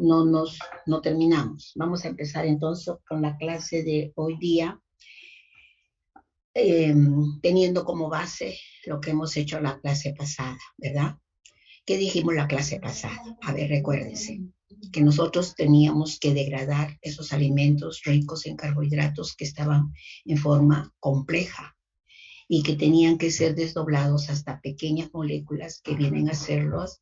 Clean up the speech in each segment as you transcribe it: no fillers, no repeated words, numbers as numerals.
no terminamos. Vamos a empezar entonces con la clase de hoy día, teniendo como base lo que hemos hecho la clase pasada, ¿verdad? ¿Qué dijimos la clase pasada? A ver, recuérdense que nosotros teníamos que degradar esos alimentos ricos en carbohidratos que estaban en forma compleja y que tenían que ser desdoblados hasta pequeñas moléculas que vienen a ser los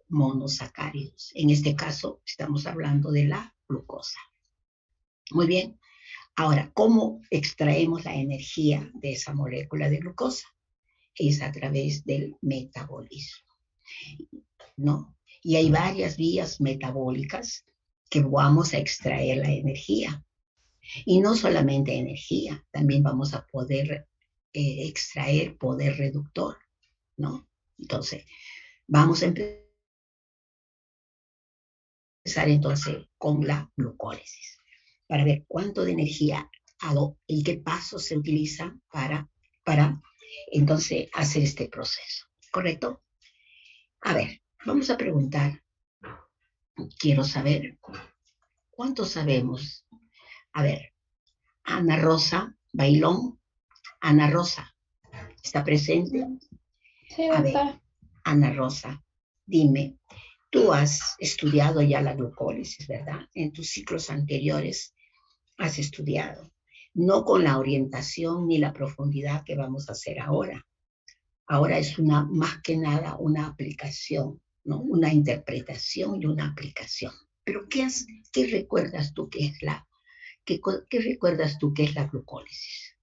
monosacáridos. En este caso, estamos hablando de la glucosa. Muy bien. Ahora, ¿cómo extraemos la energía de esa molécula de glucosa? Es a través del metabolismo, ¿no? Y hay varias vías metabólicas que vamos a extraer la energía. Y no solamente energía, también vamos a poder extraer poder reductor, ¿no? Entonces, vamos a empezar entonces con la glucólisis, para ver cuánto de energía hago y qué pasos se utilizan para entonces hacer este proceso, ¿correcto? A ver, vamos a preguntar, quiero saber, ¿cuánto sabemos? A ver, Ana Rosa Bailón, Ana Rosa, ¿está presente? Sí, a ver, Ana Rosa, dime, tú has estudiado ya la glucólisis, ¿verdad? En tus ciclos anteriores has estudiado, no con la orientación ni la profundidad que vamos a hacer ahora. Ahora es más que nada una aplicación, ¿no? Una interpretación y una aplicación. Pero ¿qué recuerdas tú que es qué recuerdas tú que es la glucólisis?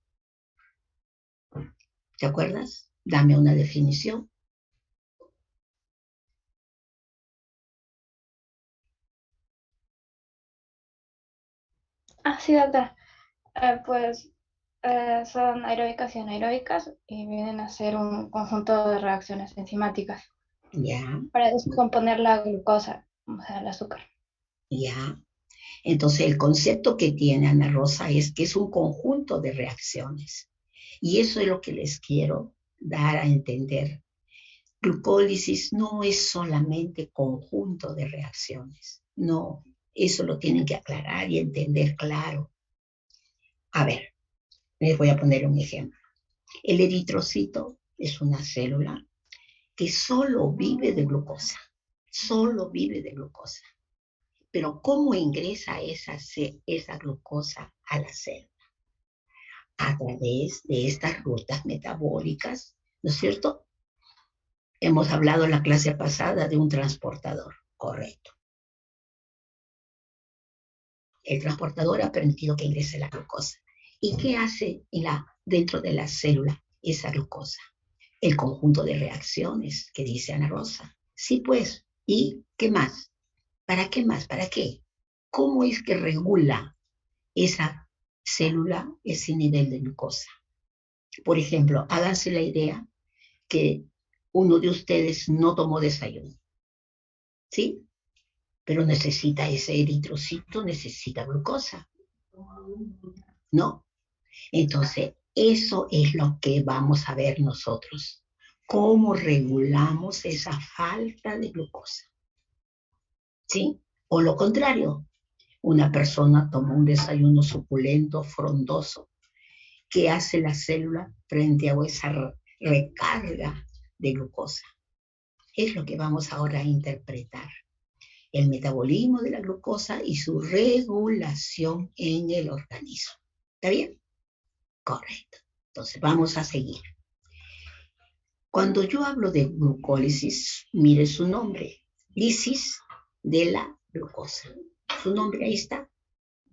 ¿Te acuerdas? Dame una definición. Sí, doctora. Son aeróbicas y anaeróbicas y vienen a ser un conjunto de reacciones enzimáticas Ya, para descomponer la glucosa, o sea, el azúcar. ya. Entonces, el concepto que tiene Ana Rosa es que es un conjunto de reacciones. Y eso es lo que les quiero dar a entender. Glucólisis no es solamente conjunto de reacciones. No, eso lo tienen que aclarar y entender claro. A ver, les voy a poner un ejemplo. El eritrocito es una célula que solo vive de glucosa. Solo vive de glucosa. Pero ¿cómo ingresa esa glucosa a la célula? A través de estas rutas metabólicas, ¿no es cierto? Hemos hablado en la clase pasada de un transportador, correcto. El transportador ha permitido que ingrese la glucosa. ¿Y qué hace dentro de la célula esa glucosa? El conjunto de reacciones que dice Ana Rosa. Sí, pues. ¿Y qué más? ¿Para qué más? ¿Para qué? ¿Cómo es que regula esa célula ese nivel de glucosa? Por ejemplo, háganse la idea que uno de ustedes no tomó desayuno, ¿sí? Pero necesita ese eritrocito, necesita glucosa, ¿no? Entonces, eso es lo que vamos a ver nosotros. ¿Cómo regulamos esa falta de glucosa? ¿Sí? O lo contrario, una persona toma un desayuno suculento, frondoso. ¿Qué hace la célula frente a esa recarga de glucosa? Es lo que vamos ahora a interpretar. El metabolismo de la glucosa y su regulación en el organismo. ¿Está bien? Correcto. Entonces vamos a seguir. Cuando yo hablo de glucólisis, mire su nombre, lisis de la glucosa. Su nombre ahí está,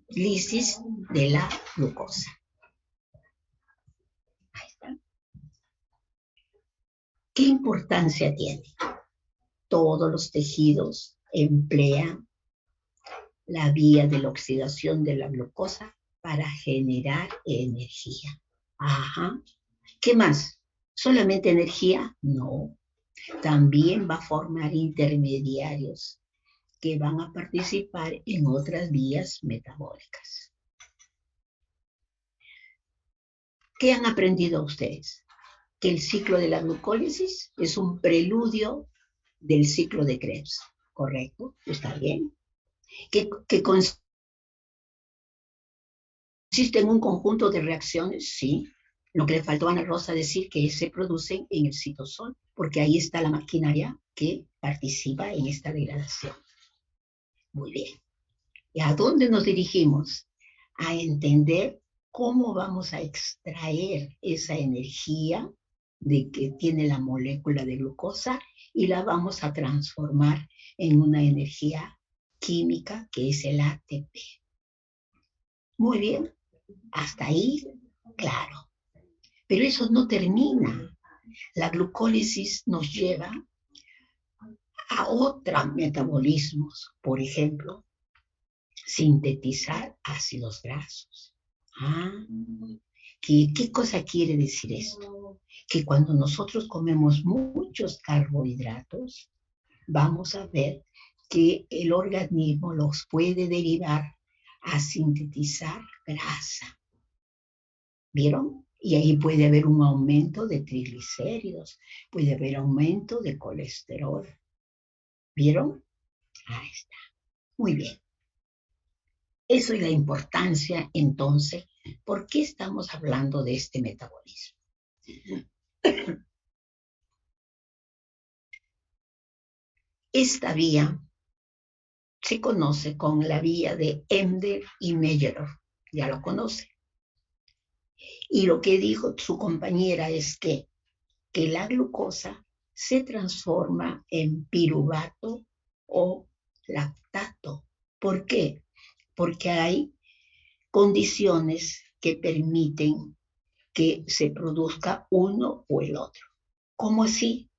lisis de la glucosa. Ahí está. ¿Qué importancia tiene? Todos los tejidos emplean la vía de la oxidación de la glucosa para generar energía. Ajá. ¿Qué más? ¿Solamente energía? No. También va a formar intermediarios que van a participar en otras vías metabólicas. ¿Qué han aprendido ustedes? Que el ciclo de la glucólisis es un preludio del ciclo de Krebs, ¿correcto? ¿Está bien? que consiste en un conjunto de reacciones, sí. Lo que le faltó a Ana Rosa decir que se producen en el citosol, porque ahí está la maquinaria que participa en esta degradación. Muy bien. ¿Y a dónde nos dirigimos? A entender cómo vamos a extraer esa energía de que tiene la molécula de glucosa y la vamos a transformar en una energía química que es el ATP. Muy bien, hasta ahí, claro. Pero eso no termina. La glucólisis nos lleva a otros metabolismos, por ejemplo, sintetizar ácidos grasos. ¿Qué cosa quiere decir esto? Que cuando nosotros comemos muchos carbohidratos, vamos a ver que el organismo los puede derivar a sintetizar grasa. ¿Vieron? Y ahí puede haber un aumento de triglicéridos, puede haber aumento de colesterol. ¿Vieron? Ahí está. Muy bien. Eso es la importancia, entonces, ¿por qué estamos hablando de este metabolismo? Esta vía se conoce con la vía de Ender y Meyerow, ya lo conoce. Y lo que dijo su compañera es que la glucosa se transforma en piruvato o lactato. ¿Por qué? Porque hay condiciones que permiten que se produzca uno o el otro. ¿Cómo así?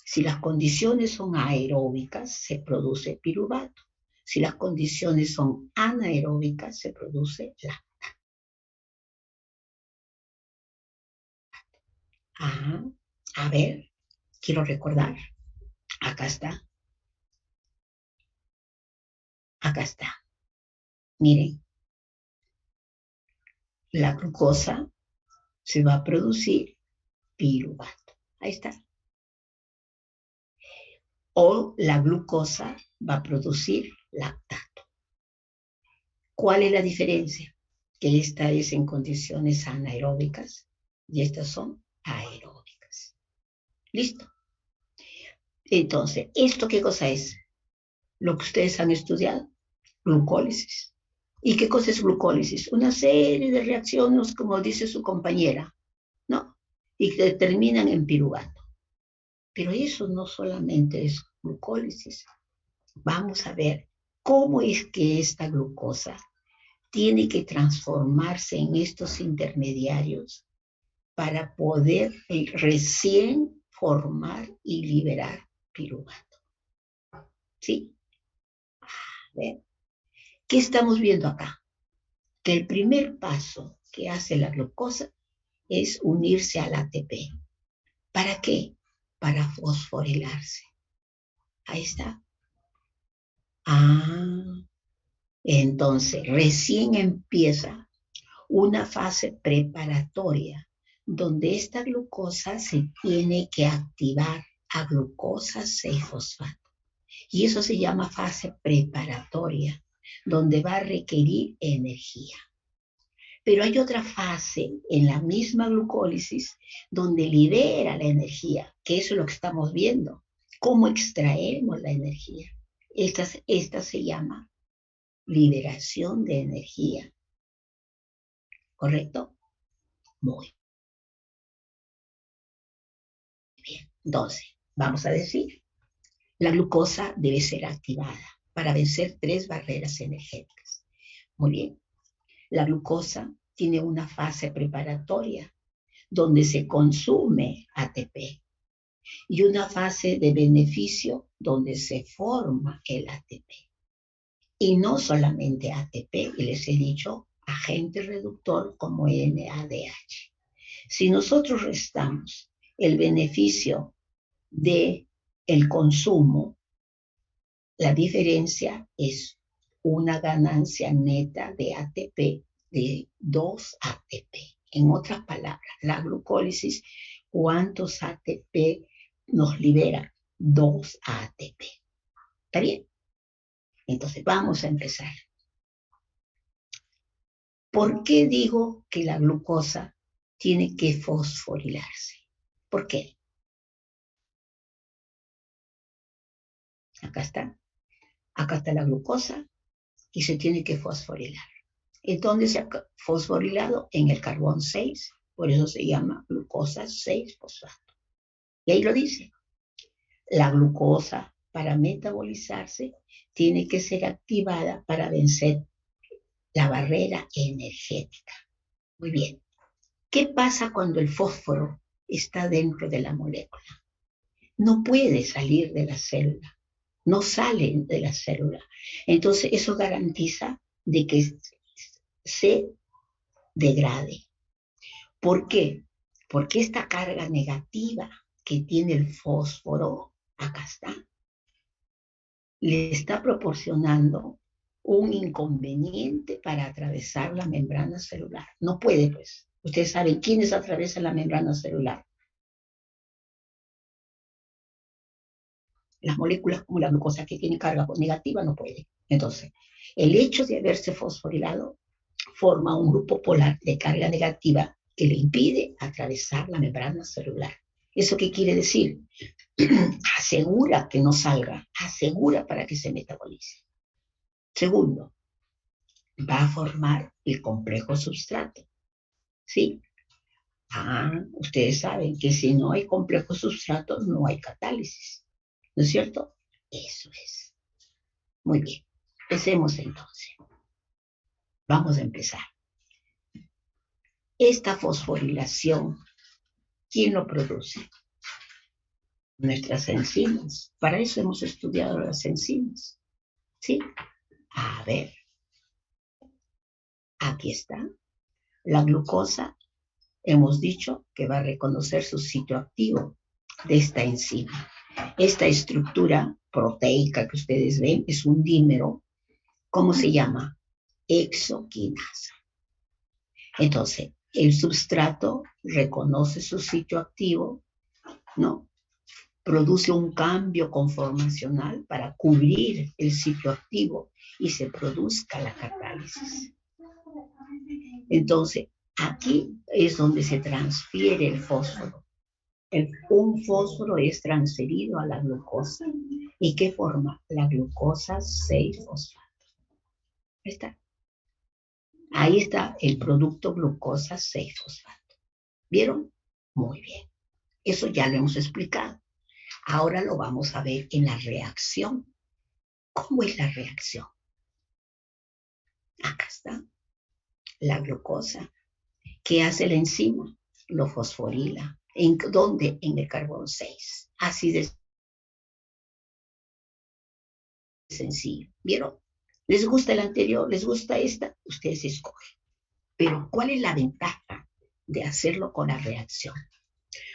Si las condiciones son aeróbicas, se produce piruvato. Si las condiciones son anaeróbicas, se produce lactato. A ver, quiero recordar. Acá está. Acá está. Miren, la glucosa se va a producir piruvato. Ahí está. O la glucosa va a producir lactato. ¿Cuál es la diferencia? Que esta es en condiciones anaeróbicas y estas son aeróbicas. ¿Listo? Entonces, ¿esto qué cosa es? Lo que ustedes han estudiado, glucólisis. ¿Y qué cosa es glucólisis? Una serie de reacciones, como dice su compañera, ¿no? Y que terminan en piruvato. Pero eso no solamente es glucólisis. Vamos a ver cómo es que esta glucosa tiene que transformarse en estos intermediarios para poder recién formar y liberar piruvato. ¿Sí? A ver, ¿qué estamos viendo acá? Que el primer paso que hace la glucosa es unirse al ATP. ¿Para qué? Para fosforilarse. Ahí está. Entonces recién empieza una fase preparatoria donde esta glucosa se tiene que activar a glucosa 6-fosfato. Y eso se llama fase preparatoria, donde va a requerir energía. Pero hay otra fase en la misma glucólisis donde libera la energía, que eso es lo que estamos viendo. ¿Cómo extraemos la energía? Esta se llama liberación de energía. ¿Correcto? Muy bien. Entonces, vamos a decir, la glucosa debe ser activada para vencer 3 barreras energéticas. Muy bien. La glucosa tiene una fase preparatoria donde se consume ATP y una fase de beneficio donde se forma el ATP. Y no solamente ATP, y les he dicho, agente reductor como NADH. Si nosotros restamos el beneficio del consumo, la diferencia es una ganancia neta de ATP de 2 ATP. En otras palabras, la glucólisis, ¿cuántos ATP nos libera? 2 ATP. ¿Está bien? Entonces, vamos a empezar. ¿Por qué digo que la glucosa tiene que fosforilarse? ¿Por qué? Acá está. Acá está la glucosa y se tiene que fosforilar. ¿En dónde se ha fosforilado? En el carbón 6, por eso se llama glucosa 6-fosfato. Y ahí lo dice. La glucosa, para metabolizarse, tiene que ser activada para vencer la barrera energética. Muy bien. ¿Qué pasa cuando el fósforo está dentro de la molécula? No puede salir de la célula, no sale de la célula. Entonces eso garantiza de que se degrade. ¿Por qué? Porque esta carga negativa que tiene el fósforo, acá está, le está proporcionando un inconveniente para atravesar la membrana celular. No puede, pues. Ustedes saben quiénes atraviesan la membrana celular. Las moléculas como la glucosa que tiene carga negativa no puede. Entonces, el hecho de haberse fosforilado forma un grupo polar de carga negativa que le impide atravesar la membrana celular. ¿Eso qué quiere decir? Asegura que no salga, asegura para que se metabolice. Segundo, va a formar el complejo substrato. ¿Sí? Ustedes saben que si no hay complejo substrato, no hay catálisis. ¿No es cierto? Eso es. Muy bien. Empecemos entonces. Vamos a empezar. Esta fosforilación, ¿quién lo produce? Nuestras enzimas. Para eso hemos estudiado las enzimas. ¿Sí? A ver. Aquí está. La glucosa, hemos dicho que va a reconocer su sitio activo de esta enzima. Esta estructura proteica que ustedes ven es un dímero. ¿Cómo se llama? Exoquinasa. Entonces, el substrato reconoce su sitio activo, ¿no? Produce un cambio conformacional para cubrir el sitio activo y se produzca la catálisis. Entonces, aquí es donde se transfiere el fósforo. Un fósforo es transferido a la glucosa. ¿Y qué forma? La glucosa 6-fosfato. Ahí está. Ahí está el producto glucosa 6-fosfato. ¿Vieron? Muy bien. Eso ya lo hemos explicado. Ahora lo vamos a ver en la reacción. ¿Cómo es la reacción? Acá está. La glucosa. ¿Qué hace la enzima? Lo fosforila. ¿En dónde? En el carbón 6. Así de sencillo. ¿Vieron? ¿Les gusta el anterior? ¿Les gusta esta? Ustedes escogen. Pero ¿cuál es la ventaja de hacerlo con la reacción?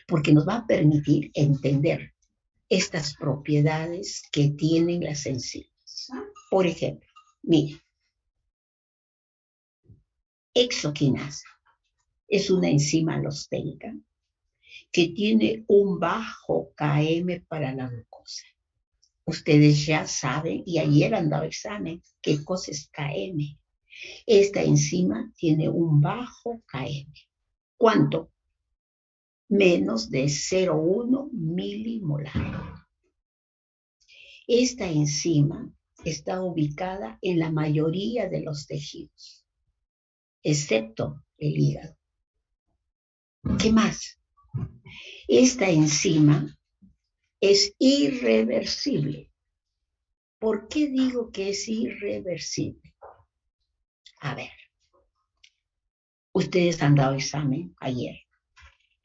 Porque nos va a permitir entender estas propiedades que tienen las enzimas. Por ejemplo, miren, exoquinasa es una enzima alostérica que tiene un bajo Km para la glucosa. Ustedes ya saben, y ayer han dado examen, qué cosa es Km. Esta enzima tiene un bajo Km. ¿Cuánto? Menos de 0,1 milimolar. Esta enzima está ubicada en la mayoría de los tejidos, excepto el hígado. ¿Qué más? Esta enzima es irreversible. ¿Por qué digo que es irreversible? A ver, ustedes han dado examen ayer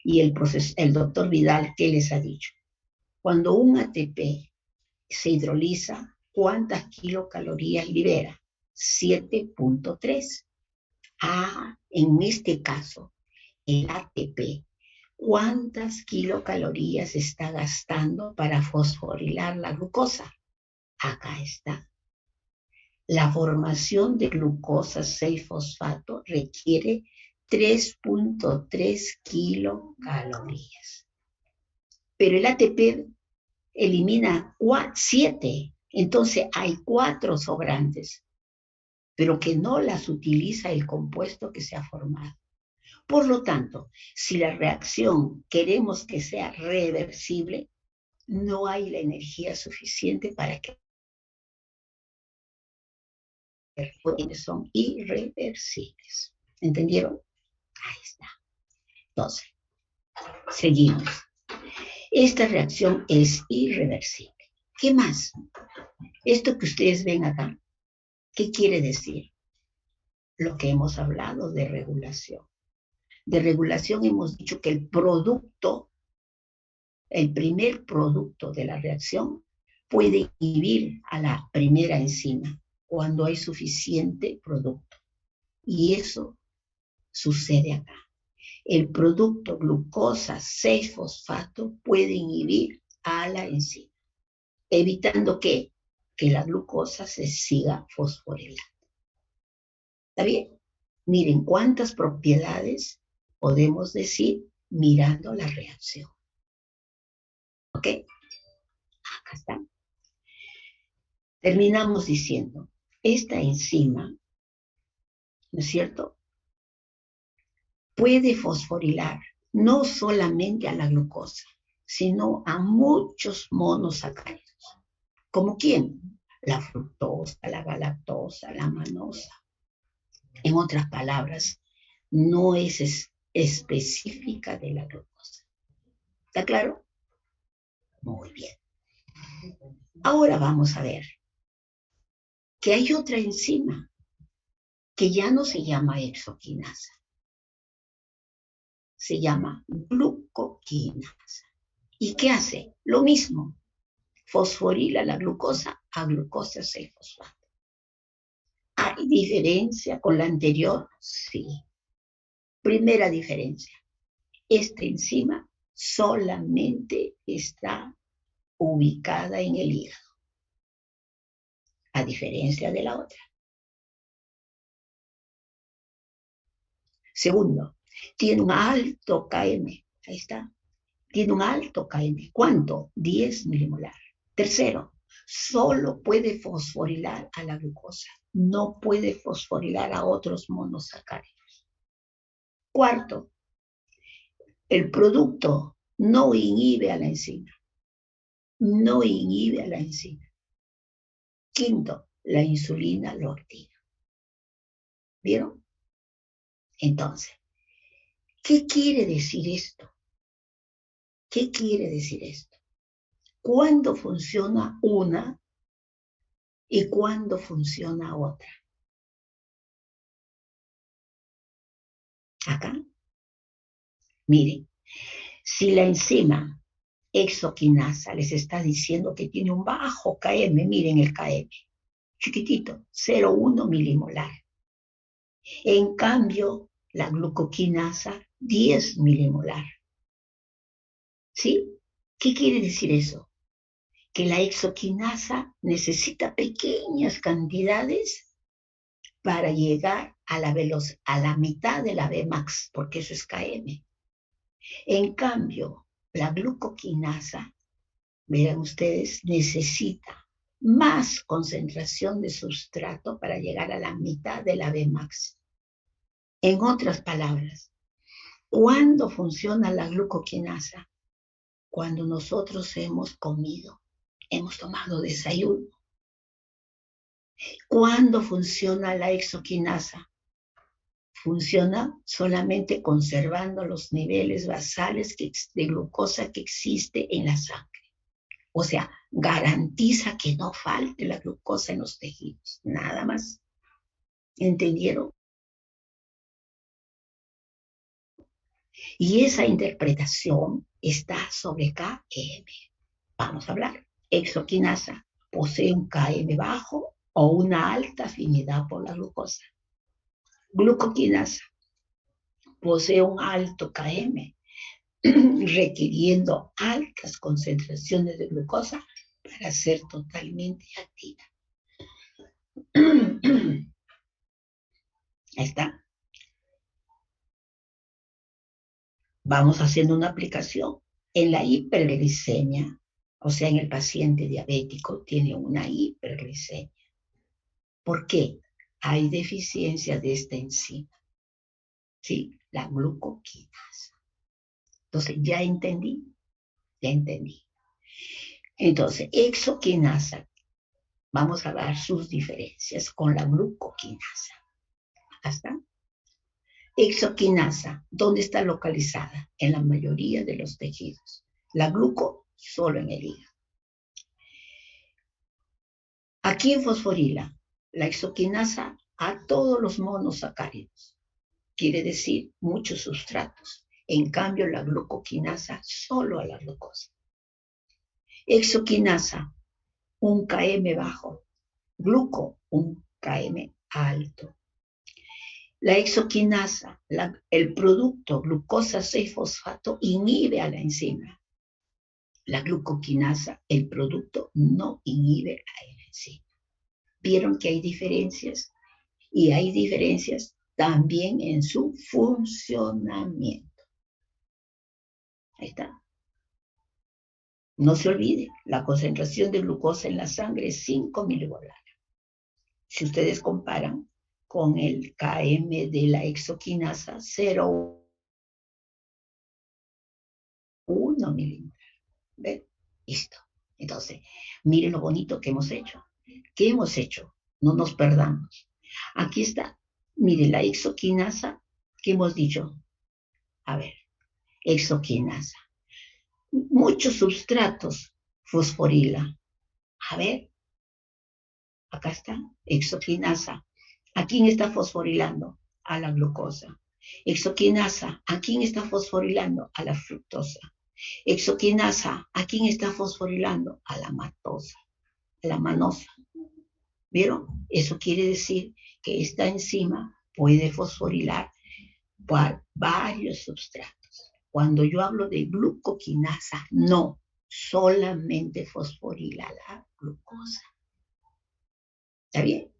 y el doctor Vidal, ¿qué les ha dicho? Cuando un ATP se hidroliza, ¿cuántas kilocalorías libera? 7.3. En este caso, el ATP, ¿cuántas kilocalorías está gastando para fosforilar la glucosa? Acá está. La formación de glucosa 6-fosfato requiere 3.3 kilocalorías. Pero el ATP elimina 7. Entonces hay 4 sobrantes, pero que no las utiliza el compuesto que se ha formado. Por lo tanto, si la reacción queremos que sea reversible, no hay la energía suficiente para que son irreversibles. ¿Entendieron? Ahí está. Entonces, seguimos. Esta reacción es irreversible. ¿Qué más? Esto que ustedes ven acá, ¿qué quiere decir? Lo que hemos hablado de regulación. De regulación hemos dicho que el producto, el primer producto de la reacción, puede inhibir a la primera enzima cuando hay suficiente producto. Y eso sucede acá. El producto glucosa 6-fosfato puede inhibir a la enzima, evitando que la glucosa se siga fosforilando. ¿Está bien? Miren cuántas propiedades podemos decir mirando la reacción. ¿Ok? Acá está. Terminamos diciendo, esta enzima, ¿no es cierto?, puede fosforilar no solamente a la glucosa, sino a muchos monosacáridos. ¿Como quién? La fructosa, la galactosa, la manosa. En otras palabras, no es específica de la glucosa. ¿Está claro? Muy bien. Ahora vamos a ver que hay otra enzima que ya no se llama exoquinasa. Se llama glucoquinasa. ¿Y qué hace? Lo mismo. Fosforila la glucosa a glucosa 6-fosfato. ¿Hay diferencia con la anterior? Sí. Primera diferencia. Esta enzima solamente está ubicada en el hígado, a diferencia de la otra. Segundo, tiene un alto Km. Ahí está. Tiene un alto Km. ¿Cuánto? 10 milimolar. Tercero, solo puede fosforilar a la glucosa. No puede fosforilar a otros monosacáridos. Cuarto, el producto no inhibe a la enzima. No inhibe a la enzima. Quinto, la insulina lo activa. ¿Vieron? Entonces, ¿qué quiere decir esto? ¿Qué quiere decir esto? ¿Cuándo funciona una y cuándo funciona otra? Acá. Miren, si la enzima exoquinasa les está diciendo que tiene un bajo Km, miren el Km, chiquitito, 0,1 milimolar. En cambio, la glucoquinasa, 10 milimolar. ¿Sí? ¿Qué quiere decir eso? Que la exoquinasa necesita pequeñas cantidades para llegar a la mitad de la Vmax, porque eso es Km. En cambio, la glucoquinasa, verán ustedes, necesita más concentración de sustrato para llegar a la mitad de la Vmax. En otras palabras, ¿cuándo funciona la glucoquinasa? Cuando nosotros hemos comido, hemos tomado desayuno. ¿Cuándo funciona la exoquinasa? Funciona solamente conservando los niveles basales de glucosa que existe en la sangre. O sea, garantiza que no falte la glucosa en los tejidos. Nada más. ¿Entendieron? Y esa interpretación está sobre Km. Vamos a hablar. Exoquinasa posee un Km bajo o una alta afinidad por la glucosa. Glucoquinasa posee un alto Km, requiriendo altas concentraciones de glucosa para ser totalmente activa. Ahí está. Vamos haciendo una aplicación. En la hiperglicemia, o sea, en el paciente diabético, tiene una hiperglicemia. ¿Por qué? Hay deficiencia de esta enzima, ¿sí? La glucoquinasa. Entonces, ya entendí. Entonces, exoquinasa, vamos a ver sus diferencias con la glucoquinasa. Acá está. Exoquinasa, ¿dónde está localizada? En la mayoría de los tejidos. La gluco, solo en el hígado. ¿A quién fosforila? La exoquinasa a todos los monosacáridos. Quiere decir muchos sustratos. En cambio, la glucoquinasa solo a la glucosa. Exoquinasa, un km bajo. Gluco, un km alto. La exoquinasa, el producto glucosa 6-fosfato, inhibe a la enzima. La glucoquinasa, el producto, no inhibe a la enzima. ¿Vieron que hay diferencias? Y hay diferencias también en su funcionamiento. Ahí está. No se olvide, la concentración de glucosa en la sangre es 5 milimolares. Si ustedes comparan con el km de la exoquinasa, 0,1 milimolar. ¿Ven? Listo. Entonces, miren lo bonito que hemos hecho. ¿Qué hemos hecho? No nos perdamos. Aquí está. Miren la exoquinasa. ¿Qué hemos dicho? A ver, exoquinasa. Muchos sustratos fosforila. A ver, acá está, exoquinasa. ¿A quién está fosforilando? A la glucosa. Exoquinasa, ¿a quién está fosforilando? A la fructosa. Exoquinasa, ¿a quién está fosforilando? A la matosa, a la manosa. ¿Vieron? Eso quiere decir que esta enzima puede fosforilar por varios sustratos. Cuando yo hablo de glucoquinasa, no, solamente fosforila la glucosa. ¿Está bien?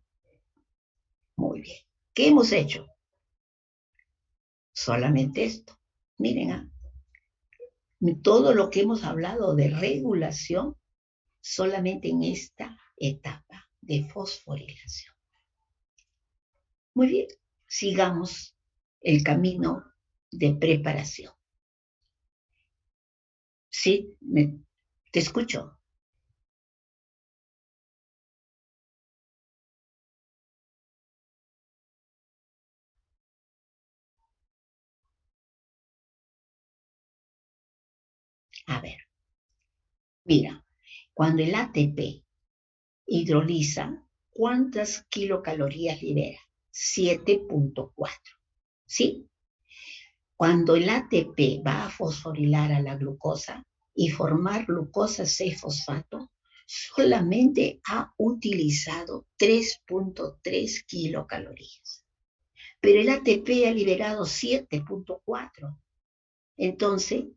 Muy bien. ¿Qué hemos hecho? Solamente esto. Miren, todo lo que hemos hablado de regulación, solamente en esta etapa de fosforilación. Muy bien, sigamos el camino de preparación. ¿Sí? ¿Te escucho? A ver, mira, cuando el ATP hidroliza, ¿cuántas kilocalorías libera? 7.4. ¿Sí? Cuando el ATP va a fosforilar a la glucosa y formar glucosa 6-fosfato, solamente ha utilizado 3.3 kilocalorías. Pero el ATP ha liberado 7.4. Entonces,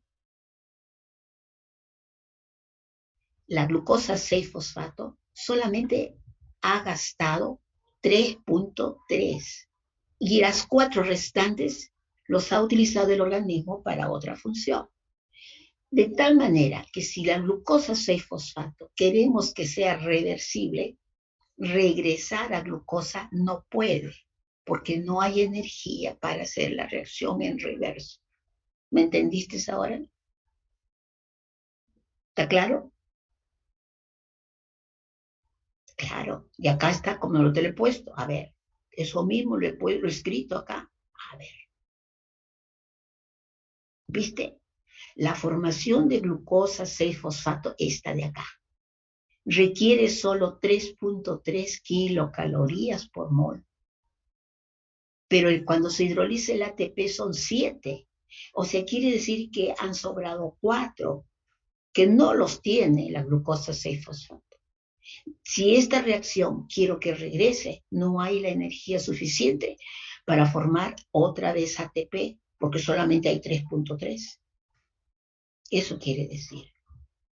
la glucosa 6-fosfato solamente ha gastado 3.3 y las 4 restantes los ha utilizado el organismo para otra función. De tal manera que si la glucosa 6-fosfato queremos que sea reversible, regresar a glucosa no puede, porque no hay energía para hacer la reacción en reverso. ¿Me entendiste ahora? ¿Está claro? Claro, y acá está como lo te lo he puesto. A ver, eso mismo lo he escrito acá. A ver, ¿viste? La formación de glucosa 6-fosfato, esta de acá, requiere solo 3.3 kilocalorías por mol. Pero cuando se hidroliza el ATP son 7. O sea, quiere decir que han sobrado 4, que no los tiene la glucosa 6-fosfato. Si esta reacción quiero que regrese, no hay la energía suficiente para formar otra vez ATP, porque solamente hay 3.3. Eso quiere decir.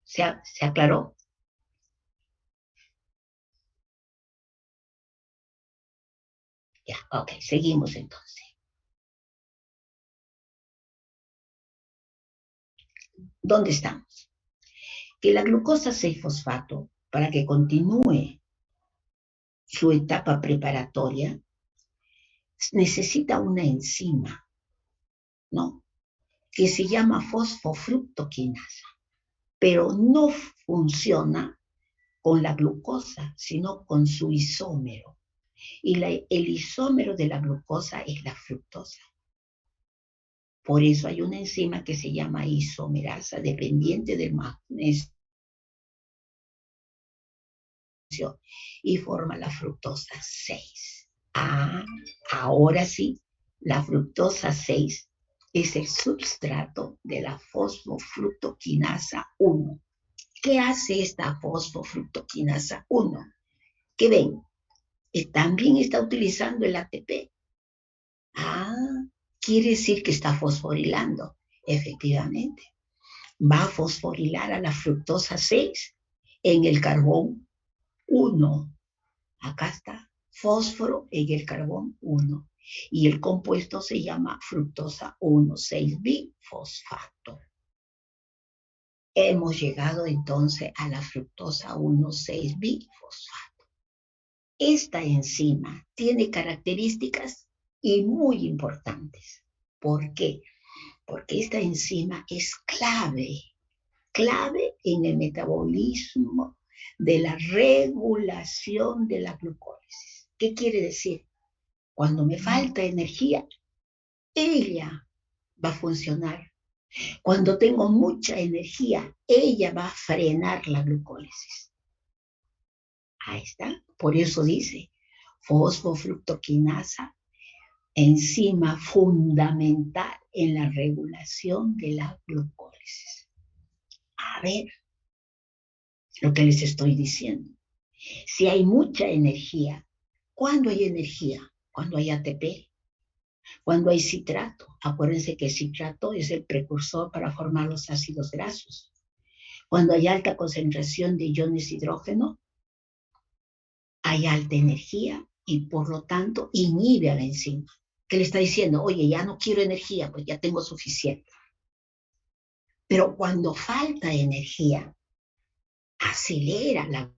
¿Se aclaró? Ya, ok, seguimos entonces. ¿Dónde estamos? que la glucosa 6-fosfato, para que continúe su etapa preparatoria, necesita una enzima, ¿no? Que se llama fosfofructoquinasa, pero no funciona con la glucosa, sino con su isómero. Y el isómero de la glucosa es la fructosa. Por eso hay una enzima que se llama isomerasa, dependiente del magnesio, y forma la fructosa 6. Ahora sí, la fructosa 6 es el substrato de la fosfofructoquinasa 1. ¿Qué hace esta fosfofructoquinasa 1? Que ven, también está utilizando el ATP. Quiere decir que está fosforilando. Efectivamente, va a fosforilar a la fructosa 6 en el carbón 1. Acá está, fósforo en el carbón 1. Y el compuesto se llama fructosa 1,6-bifosfato. Hemos llegado entonces a la fructosa 1,6-bifosfato. Esta enzima tiene características y muy importantes. ¿Por qué? Porque esta enzima es clave en el metabolismo de la regulación de la glucólisis. ¿Qué quiere decir? Cuando me falta energía, ella va a funcionar. Cuando tengo mucha energía, ella va a frenar la glucólisis. Ahí está. Por eso dice, fosfofructoquinasa, enzima fundamental en la regulación de la glucólisis. A ver, lo que les estoy diciendo. Si hay mucha energía, ¿cuándo hay energía? Cuando hay ATP, cuando hay citrato. Acuérdense que el citrato es el precursor para formar los ácidos grasos. Cuando hay alta concentración de iones hidrógeno, hay alta energía y por lo tanto inhibe a la enzima. ¿Qué le está diciendo? Oye, ya no quiero energía, pues ya tengo suficiente. Pero cuando falta energía, acelera la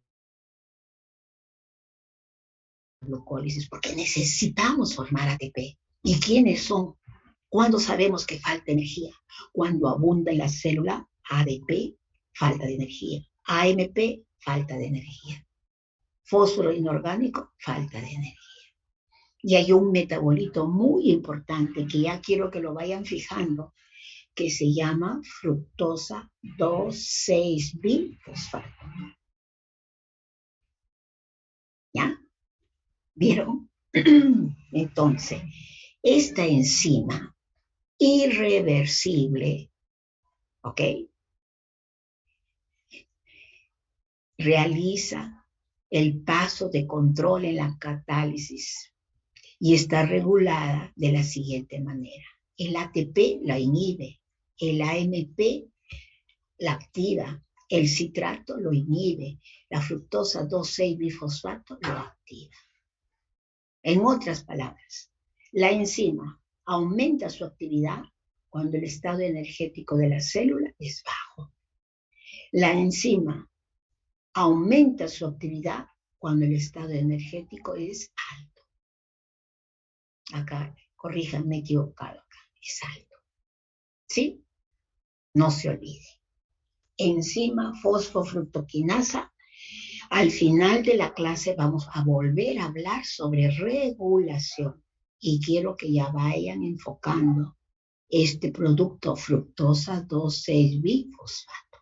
glucólisis porque necesitamos formar ATP. ¿Y quiénes son? ¿Cuándo sabemos que falta energía? Cuando abunda en la célula ADP, falta de energía. AMP, falta de energía. Fósforo inorgánico, falta de energía. Y hay un metabolito muy importante que ya quiero que lo vayan fijando, que se llama fructosa 2,6-bifosfato. ¿Ya? ¿Vieron? Entonces, esta enzima irreversible, ¿ok? Realiza el paso de control en la catálisis y está regulada de la siguiente manera. El ATP la inhibe, el AMP la activa, el citrato lo inhibe, la fructosa 2,6-bifosfato lo activa. En otras palabras, la enzima aumenta su actividad cuando el estado energético de la célula es bajo. La enzima aumenta su actividad cuando el estado energético es alto. Acá, corríjanme, me he equivocado acá, es alto. ¿Sí? No se olvide. Enzima fosfofructoquinasa. Al final de la clase vamos a volver a hablar sobre regulación y quiero que ya vayan enfocando este producto fructosa 2,6-bifosfato.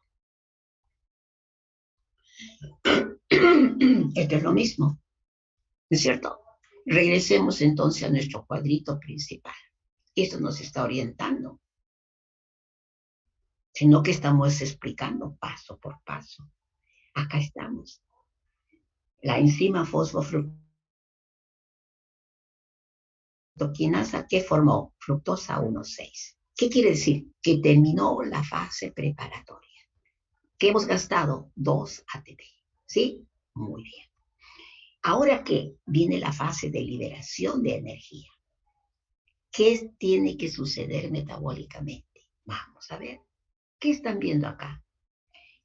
Esto es lo mismo, ¿no es cierto? Regresemos entonces a nuestro cuadrito principal. Esto nos está orientando, sino que estamos explicando paso por paso. Acá estamos. La enzima fosfofructoquinasa que formó fructosa 1,6. ¿Qué quiere decir? Que terminó la fase preparatoria. Que hemos gastado 2 ATP. ¿Sí? Muy bien. Ahora que viene la fase de liberación de energía, ¿qué tiene que suceder metabólicamente? Vamos a ver. ¿Qué están viendo acá?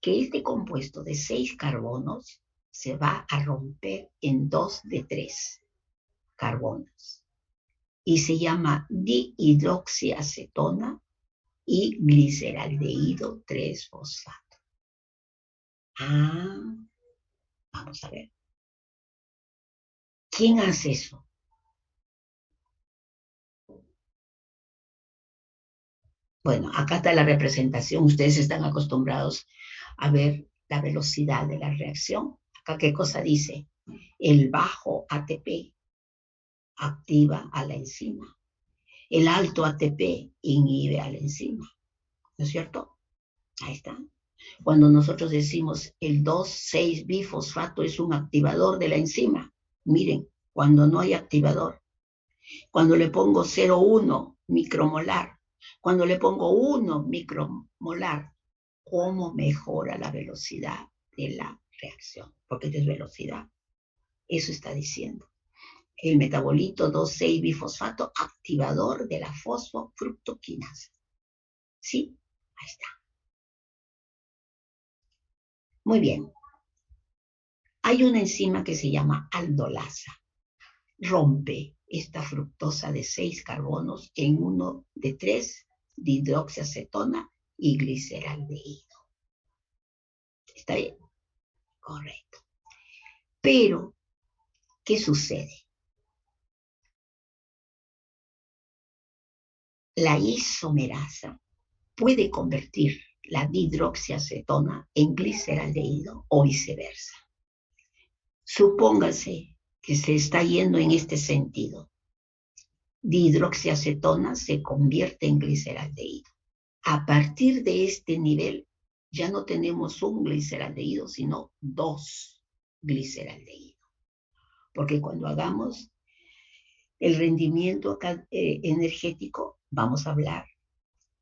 que este compuesto de 6 carbonos se va a romper en 2 de 3 carbonos y se llama dihidroxiacetona y gliceraldehído 3-fosfato. Vamos a ver. ¿Quién hace eso? Bueno, acá está la representación. Ustedes están acostumbrados a ver la velocidad de la reacción. Acá, ¿qué cosa dice? El bajo ATP activa a la enzima. El alto ATP inhibe a la enzima. ¿No es cierto? Ahí está. Cuando nosotros decimos el 2,6-bifosfato es un activador de la enzima, miren, cuando no hay activador, cuando le pongo 0,1 micromolar, cuando le pongo 1 micromolar, ¿cómo mejora la velocidad de la reacción? Porque esto es velocidad. Eso está diciendo. El metabolito 2,6-bifosfato, activador de la fosfofructoquinasa. ¿Sí? Ahí está. Muy bien. Hay una enzima que se llama aldolasa. Rompe esta fructosa de 6 carbonos en 1 de 3 dihidroxiacetona y gliceraldehído. ¿Está bien? Correcto. Pero, ¿qué sucede? La isomerasa puede convertir la dihidroxiacetona en gliceraldehído o viceversa. Supóngase que se está yendo en este sentido. Dihidroxiacetona se convierte en gliceraldehído. A partir de este nivel, ya no tenemos un gliceraldehído, sino 2 gliceraldehídos. Porque cuando hagamos el rendimiento energético, vamos a hablar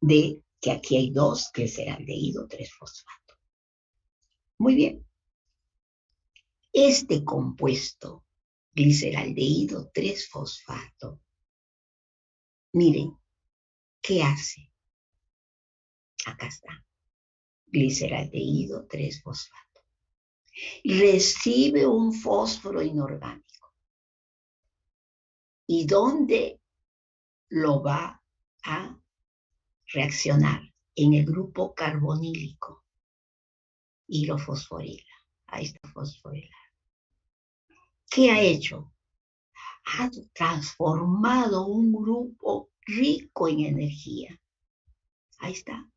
de que aquí hay 2 gliceraldehído, 3-fosfato. Muy bien. Este compuesto, gliceraldehído 3-fosfato, miren, ¿qué hace? Acá está, gliceraldehído 3-fosfato. Recibe un fósforo inorgánico. ¿Y dónde lo va a reaccionar? En el grupo carbonílico y lo fosforila. Ahí está fosforilar. ¿Qué ha hecho? Ha transformado un grupo rico en energía. Ahí está.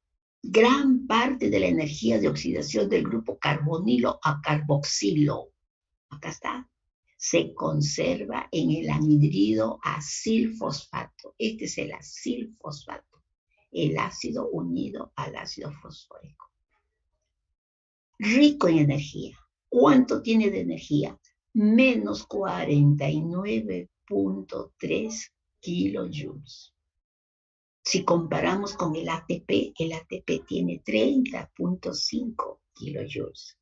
Gran parte de la energía de oxidación del grupo carbonilo a carboxilo, acá está, se conserva en el anhidrido acilfosfato. Este es el acilfosfato, el ácido unido al ácido fosfórico. Rico en energía. ¿Cuánto tiene de energía? Menos 49.3 kilojoules. Si comparamos con el ATP tiene 30.5 kilojoules.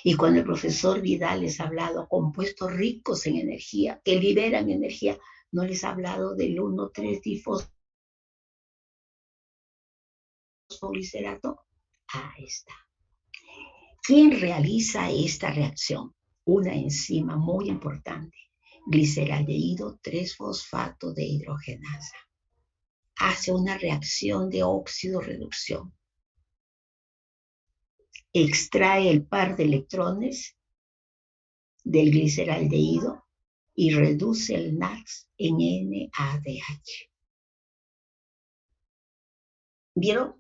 Y cuando el profesor Vidal les ha hablado de compuestos ricos en energía, que liberan energía, no les ha hablado del 1,3-difosfoglicerato. Ahí está. ¿Quién realiza esta reacción? Una enzima muy importante, gliceraldehído 3-fosfato de hidrogenasa. Hace una reacción de óxido-reducción. Extrae el par de electrones del gliceraldehído y reduce el NADH en NADH. ¿Vieron?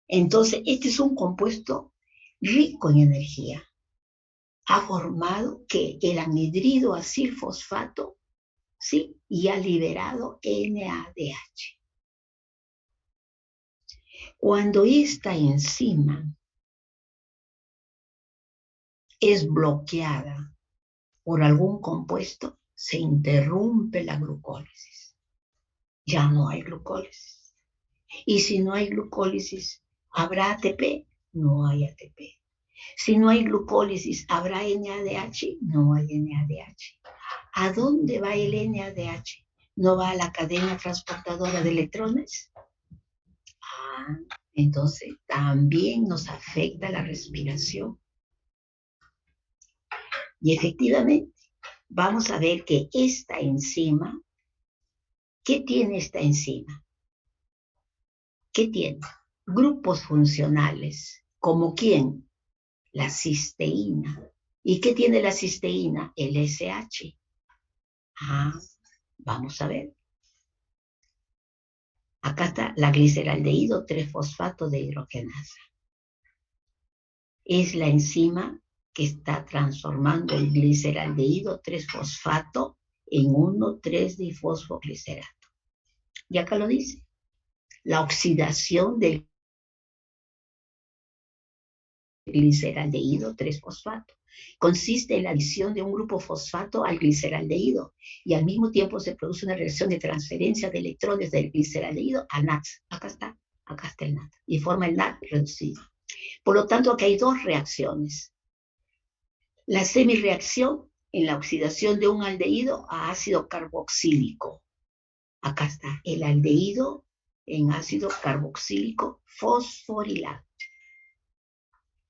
Entonces, este es un compuesto rico en energía. Ha formado que el anhidrido acilfosfato, ¿sí? Y ha liberado NADH. Cuando esta enzima es bloqueada por algún compuesto, se interrumpe la glucólisis. Ya no hay glucólisis. Y si no hay glucólisis, ¿habrá ATP? No hay ATP. Si no hay glucólisis, ¿habrá NADH? No hay NADH. ¿A dónde va el NADH? ¿No va a la cadena transportadora de electrones? Entonces también nos afecta la respiración. Y efectivamente, vamos a ver que esta enzima, ¿qué tiene esta enzima? ¿Qué tiene? Grupos funcionales. ¿Como quién? La cisteína. ¿Y qué tiene la cisteína? El SH. Vamos a ver. Acá está la gliceraldehído 3-fosfato de hidrogenasa. Es la enzima que está transformando el gliceraldehído 3-fosfato en 1,3-difosfoglicerato. Y acá lo dice. La oxidación del gliceraldehído 3-fosfato consiste en la adición de un grupo fosfato al gliceraldehído y al mismo tiempo se produce una reacción de transferencia de electrones del gliceraldehído a NADS. Acá está el NAD y forma el NAD reducido. Por lo tanto, aquí hay dos reacciones. La semireacción en la oxidación de un aldehído a ácido carboxílico. Acá está el aldehído en ácido carboxílico fosforilado.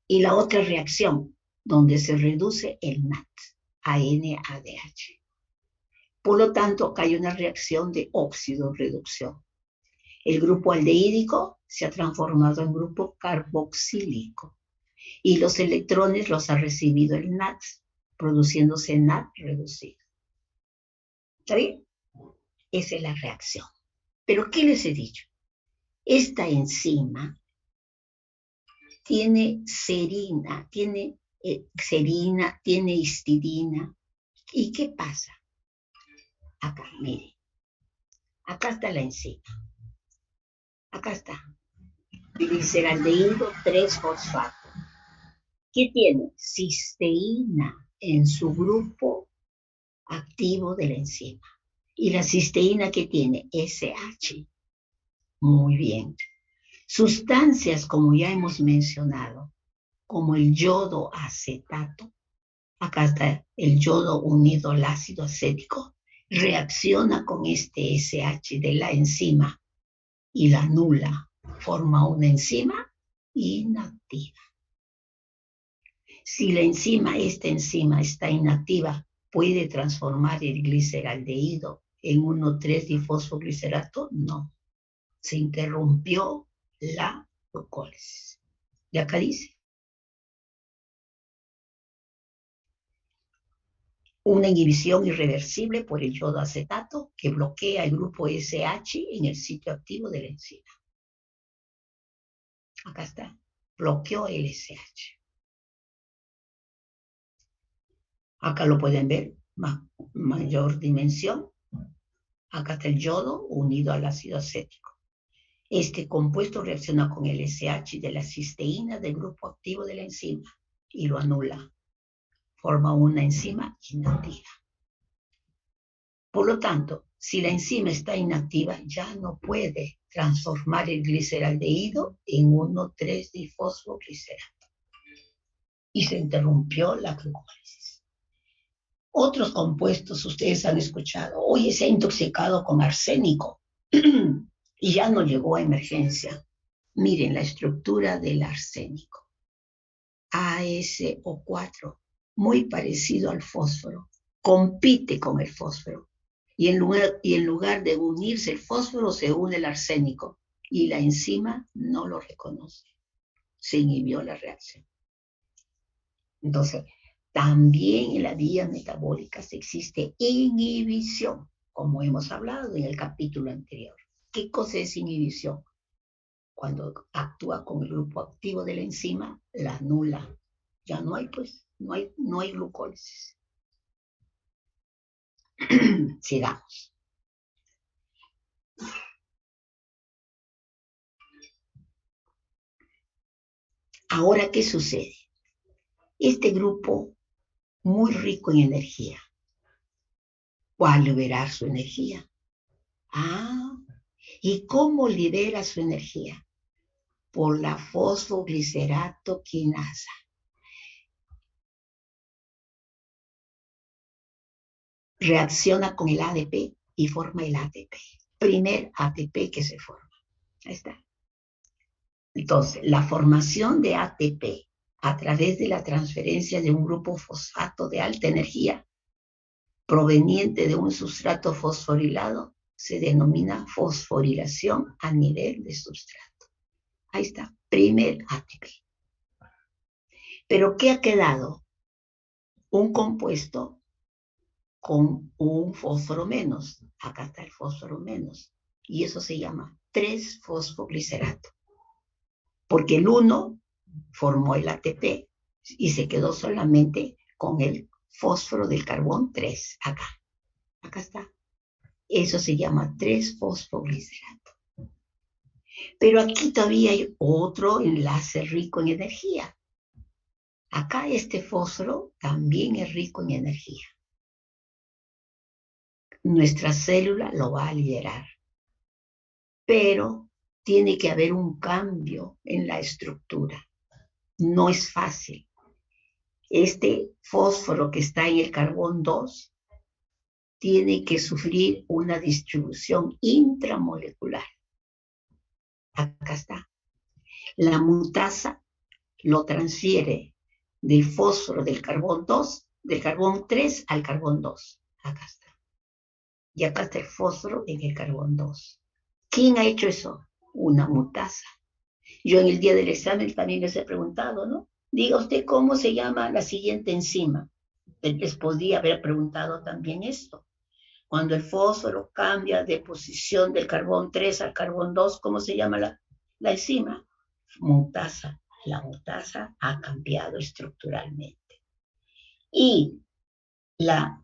Y la otra reacción, donde se reduce el NAD a NADH. Por lo tanto, acá hay una reacción de óxido-reducción. El grupo aldehídico se ha transformado en grupo carboxílico y los electrones los ha recibido el NAD, produciéndose NAD reducido. ¿Está bien? Esa es la reacción. Pero, ¿qué les he dicho? Esta enzima tiene serina, tiene histidina. ¿Y qué pasa? Acá, mire. Acá está la enzima. Acá está. Gliceraldehído 3-fosfato. ¿Qué tiene? Cisteína en su grupo activo de la enzima. ¿Y la cisteína qué tiene? SH. Muy bien. Sustancias, como ya hemos mencionado, como el yodo acetato, acá está el yodo unido al ácido acético, reacciona con este SH de la enzima y la anula, forma una enzima inactiva. Si esta enzima está inactiva, puede transformar el gliceraldehído en 1,3-difosfoglicerato. No, se interrumpió la glucólisis. Y acá dice, una inhibición irreversible por el yodo acetato que bloquea el grupo SH en el sitio activo de la enzima. Acá está, bloqueó el SH. Acá lo pueden ver, mayor dimensión. Acá está el yodo unido al ácido acético. Este compuesto reacciona con el SH de la cisteína del grupo activo de la enzima y lo anula. Forma una enzima inactiva. Por lo tanto, si la enzima está inactiva, ya no puede transformar el gliceraldehído en 1,3-difosfoglicerato. Y se interrumpió la glucólisis. Otros compuestos ustedes han escuchado, oye, se ha intoxicado con arsénico y ya no llegó a emergencia. Miren la estructura del arsénico. ASO4, muy parecido al fósforo, compite con el fósforo. Y en lugar de unirse el fósforo, se une el arsénico. Y la enzima no lo reconoce. Se inhibió la reacción. Entonces, también en la vía metabólica existe inhibición, como hemos hablado en el capítulo anterior. ¿Qué cosa es inhibición? Cuando actúa con el grupo activo de la enzima, la anula. Ya no hay, pues, no hay glucólisis. Sigamos. Ahora, ¿qué sucede? Este grupo, muy rico en energía, ¿va a liberar su energía? ¿Y cómo libera su energía? Por la fosfoglicerato quinasa. Reacciona con el ADP y forma el ATP. Primer ATP que se forma. Ahí está. Entonces, la formación de ATP a través de la transferencia de un grupo fosfato de alta energía proveniente de un sustrato fosforilado se denomina fosforilación a nivel de sustrato. Ahí está, primer ATP. Pero ¿qué ha quedado? Un compuesto con un fósforo menos. Acá está el fósforo menos. Y eso se llama 3-fosfoglicerato. Porque el 1 formó el ATP y se quedó solamente con el fósforo del carbón 3. Acá está. Eso se llama 3-fosfoglicerato. Pero aquí todavía hay otro enlace rico en energía. Acá este fósforo también es rico en energía. Nuestra célula lo va a liberar. Pero tiene que haber un cambio en la estructura. No es fácil. Este fósforo que está en el carbón 2 tiene que sufrir una distribución intramolecular. Acá está. La mutasa lo transfiere del fósforo del carbón 2, del carbón 3 al carbón 2. Acá está. Y acá está el fósforo en el carbón 2. ¿Quién ha hecho eso? Una mutasa. Yo en el día del examen también les he preguntado, ¿no? Diga usted cómo se llama la siguiente enzima. Les podía haber preguntado también esto. Cuando el fósforo cambia de posición del carbón 3 al carbón 2, ¿cómo se llama la enzima? Mutasa. La mutasa ha cambiado estructuralmente. Y la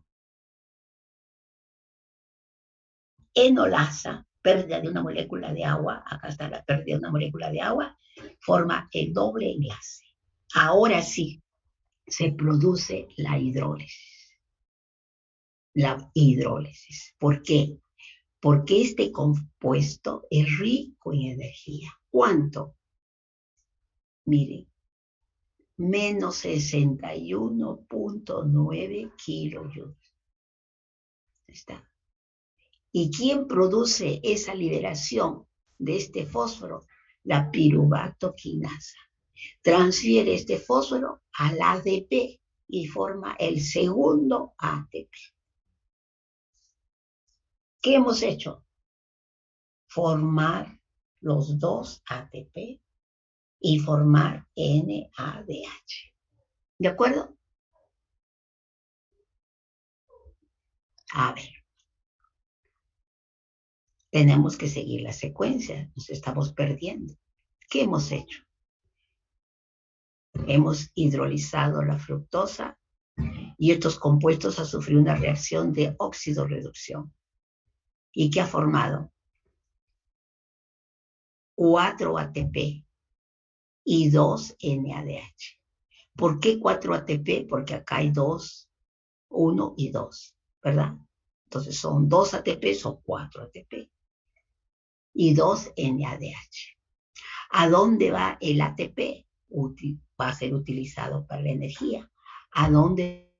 enolasa, pérdida de una molécula de agua, acá está la pérdida de una molécula de agua, forma el doble enlace. Ahora sí, se produce la hidrólisis. La hidrólisis. ¿Por qué? Porque este compuesto es rico en energía. ¿Cuánto? Miren, menos 61.9 kilojoules. Está. ¿Y quién produce esa liberación de este fósforo? La piruvatoquinasa. Transfiere este fósforo al ADP y forma el segundo ATP. ¿Qué hemos hecho? Formar los dos ATP y formar NADH. ¿De acuerdo? A ver. Tenemos que seguir la secuencia. Nos estamos perdiendo. ¿Qué hemos hecho? Hemos hidrolizado la fructosa y estos compuestos han sufrido una reacción de óxido-reducción. ¿Y qué ha formado? 4 ATP y 2 NADH. ¿Por qué 4 ATP? Porque acá hay 2, 1 y 2, ¿verdad? Entonces son 2 ATP, son 4 ATP y 2 NADH. ¿A dónde va el ATP? Va a ser utilizado para la energía. ¿A dónde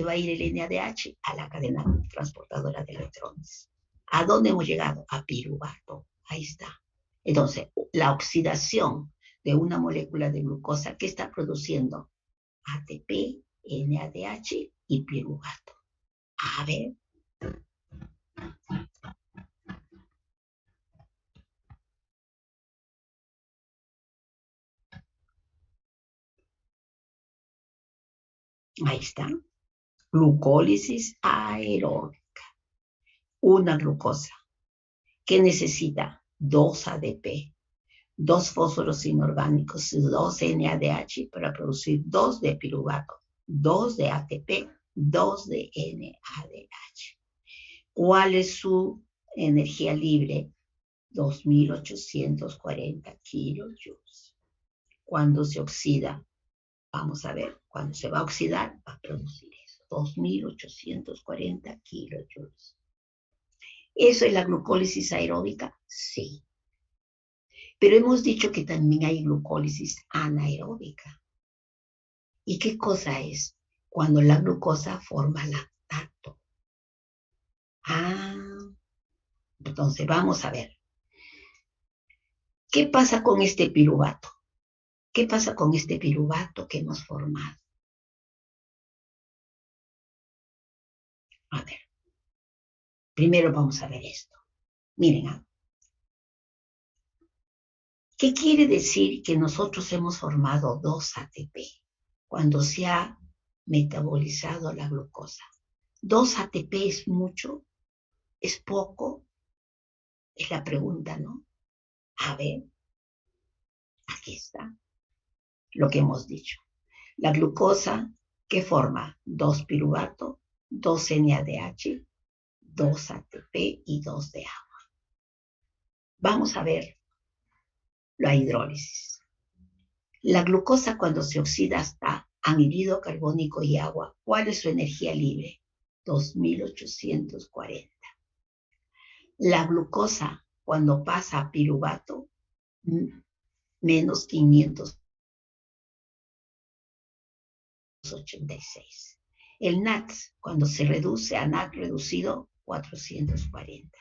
va a ir el NADH? A la cadena transportadora de electrones. ¿A dónde hemos llegado? A piruvato. Ahí está. Entonces, la oxidación de una molécula de glucosa, ¿qué está produciendo? ATP, NADH y piruvato. A ver. Ahí está. Glucólisis aeróbica. Una glucosa que necesita 2 ADP, 2 fósforos inorgánicos y 2 NADH para producir 2 de piruvato, 2 de ATP, 2 de NADH. ¿Cuál es su energía libre? 2.840 kilojoules. Cuando se oxida, vamos a ver, cuando se va a oxidar, va a producir eso, 2.840 kilojoules. ¿Eso es la glucólisis aeróbica? Sí. Pero hemos dicho que también hay glucólisis anaeróbica. ¿Y qué cosa es? Cuando la glucosa forma lactato. Entonces vamos a ver. ¿Qué pasa con este piruvato? ¿Qué pasa con este piruvato que hemos formado? A ver, primero vamos a ver esto. Miren, ¿qué quiere decir que nosotros hemos formado 2 ATP cuando se ha metabolizado la glucosa? 2 ATP es mucho, es poco, es la pregunta, ¿no? A ver, aquí está lo que hemos dicho. La glucosa, ¿qué forma? 2 piruvato, 2 NADH, 2 ATP y 2 de agua. Vamos a ver la hidrólisis. La glucosa cuando se oxida hasta anhídrido carbónico y agua, ¿cuál es su energía libre? 2840. La glucosa cuando pasa a piruvato, menos 586. El NAT cuando se reduce a NAT reducido, 440.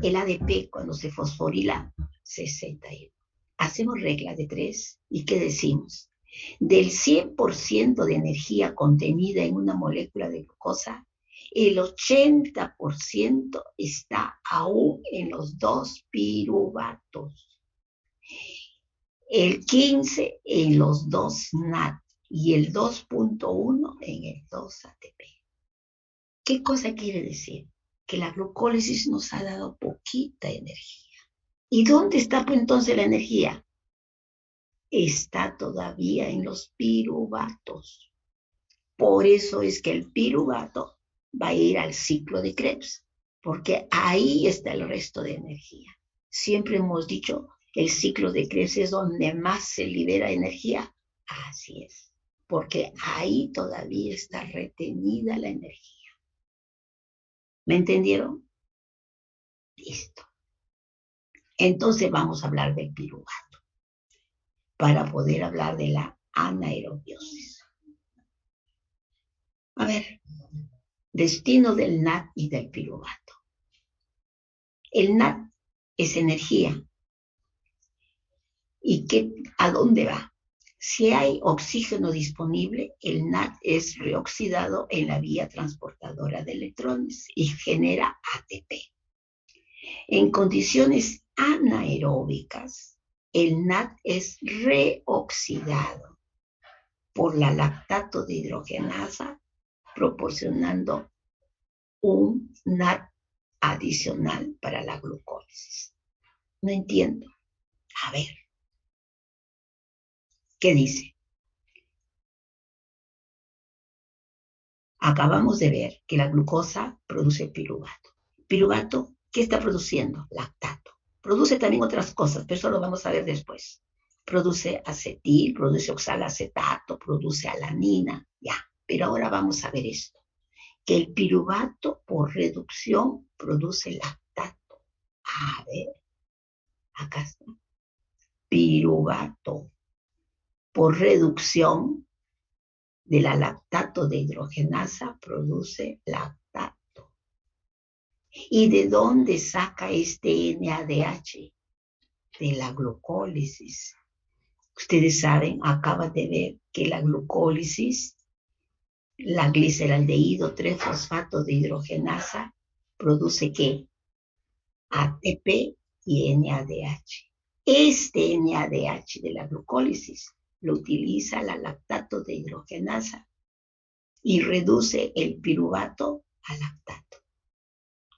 El ADP cuando se fosforila, 61. Hacemos regla de 3 y ¿qué decimos? Del 100% de energía contenida en una molécula de glucosa, el 80% está aún en los 2 piruvatos, el 15% en los 2 NAT y el 2.1 en el 2 ATP. ¿Qué cosa quiere decir? Que la glucólisis nos ha dado poquita energía. ¿Y dónde está pues entonces la energía? Está todavía en los piruvatos. Por eso es que el piruvato va a ir al ciclo de Krebs, porque ahí está el resto de energía. Siempre hemos dicho, el ciclo de Krebs es donde más se libera energía. Así es, porque ahí todavía está retenida la energía. ¿Me entendieron? Listo. Entonces vamos a hablar del piruvato para poder hablar de la anaerobiosis. A ver, destino del NAT y del piruvato. El NAT es energía. ¿Y a dónde va? Si hay oxígeno disponible, el NAT es reoxidado en la vía transportadora de electrones y genera ATP. En condiciones anaeróbicas, el NAT es reoxidado por la lactato de hidrogenasa, proporcionando un NAT adicional para la glucólisis. No entiendo. A ver, ¿qué dice? Acabamos de ver que la glucosa produce piruvato. Piruvato, ¿qué está produciendo? Lactato. Produce también otras cosas, pero eso lo vamos a ver después. Produce acetil, produce oxalacetato, produce alanina, ya. Pero ahora vamos a ver esto, que el piruvato por reducción produce lactato. A ver, acá está. Piruvato por reducción de la lactato de hidrogenasa produce lactato. ¿Y de dónde saca este NADH? De la glucólisis. Ustedes saben, acaban de ver que la glucólisis, la gliceraldehído 3-fosfato de hidrogenasa, produce ¿qué? ATP y NADH. Este NADH de la glucólisis lo utiliza la lactato de hidrogenasa y reduce el piruvato a lactato.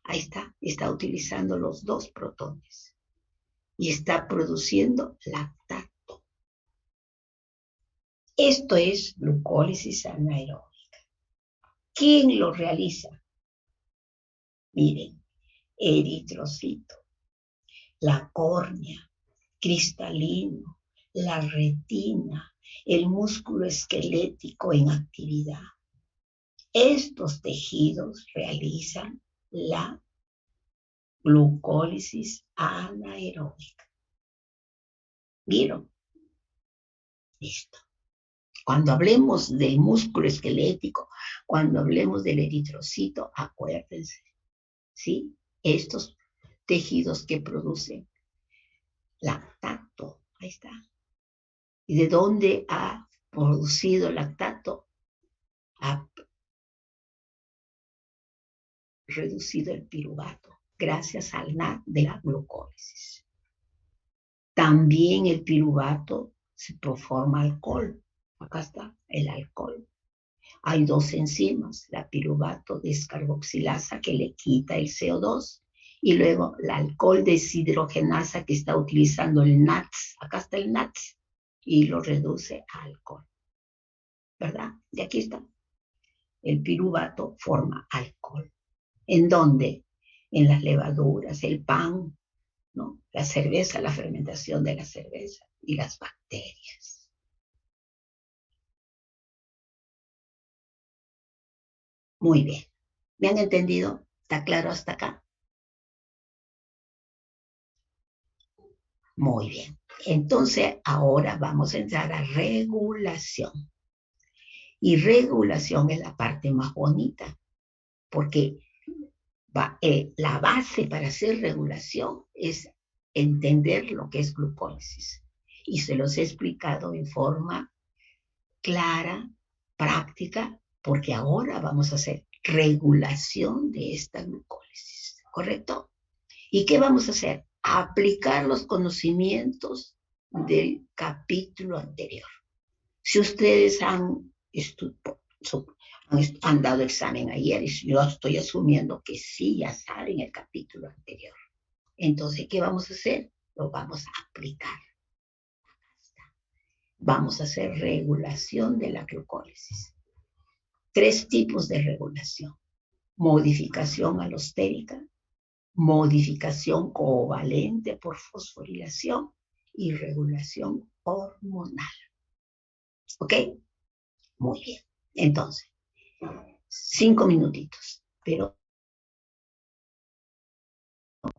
Ahí está utilizando los 2 protones y está produciendo lactato. Esto es glucólisis anaeróbica. ¿Quién lo realiza? Miren, eritrocito, la córnea, cristalino, la retina, el músculo esquelético en actividad. Estos tejidos realizan la glucólisis anaeróbica. ¿Vieron? Listo. Cuando hablemos del músculo esquelético, cuando hablemos del eritrocito, acuérdense, ¿sí? Estos tejidos que producen lactato. Ahí está. ¿Y de dónde ha producido lactato? Ha reducido el piruvato gracias al NAD de la glucólisis. También el piruvato se forma alcohol. Acá está el alcohol. Hay dos enzimas, la piruvato descarboxilasa que le quita el CO2 y luego la alcohol deshidrogenasa que está utilizando el NADS. Acá está el NADS y lo reduce a alcohol. ¿Verdad? Y aquí está. El piruvato forma alcohol. ¿En dónde? En las levaduras, el pan, ¿no? La cerveza, la fermentación de la cerveza y las bacterias. Muy bien. ¿Me han entendido? ¿Está claro hasta acá? Muy bien. Entonces, ahora vamos a entrar a regulación. Y regulación es la parte más bonita, porque la base para hacer regulación es entender lo que es glucólisis. Y se los he explicado en forma clara, práctica, porque ahora vamos a hacer regulación de esta glucólisis, ¿correcto? ¿Y qué vamos a hacer? Aplicar los conocimientos del capítulo anterior. Si ustedes han dado examen ayer, y yo estoy asumiendo que sí, ya saben el capítulo anterior. Entonces, ¿qué vamos a hacer? Lo vamos a aplicar. Vamos a hacer regulación de la glucólisis. 3 tipos de regulación. Modificación alostérica, modificación covalente por fosforilación y regulación hormonal. ¿Ok? Muy bien. Entonces, 5 minutitos, pero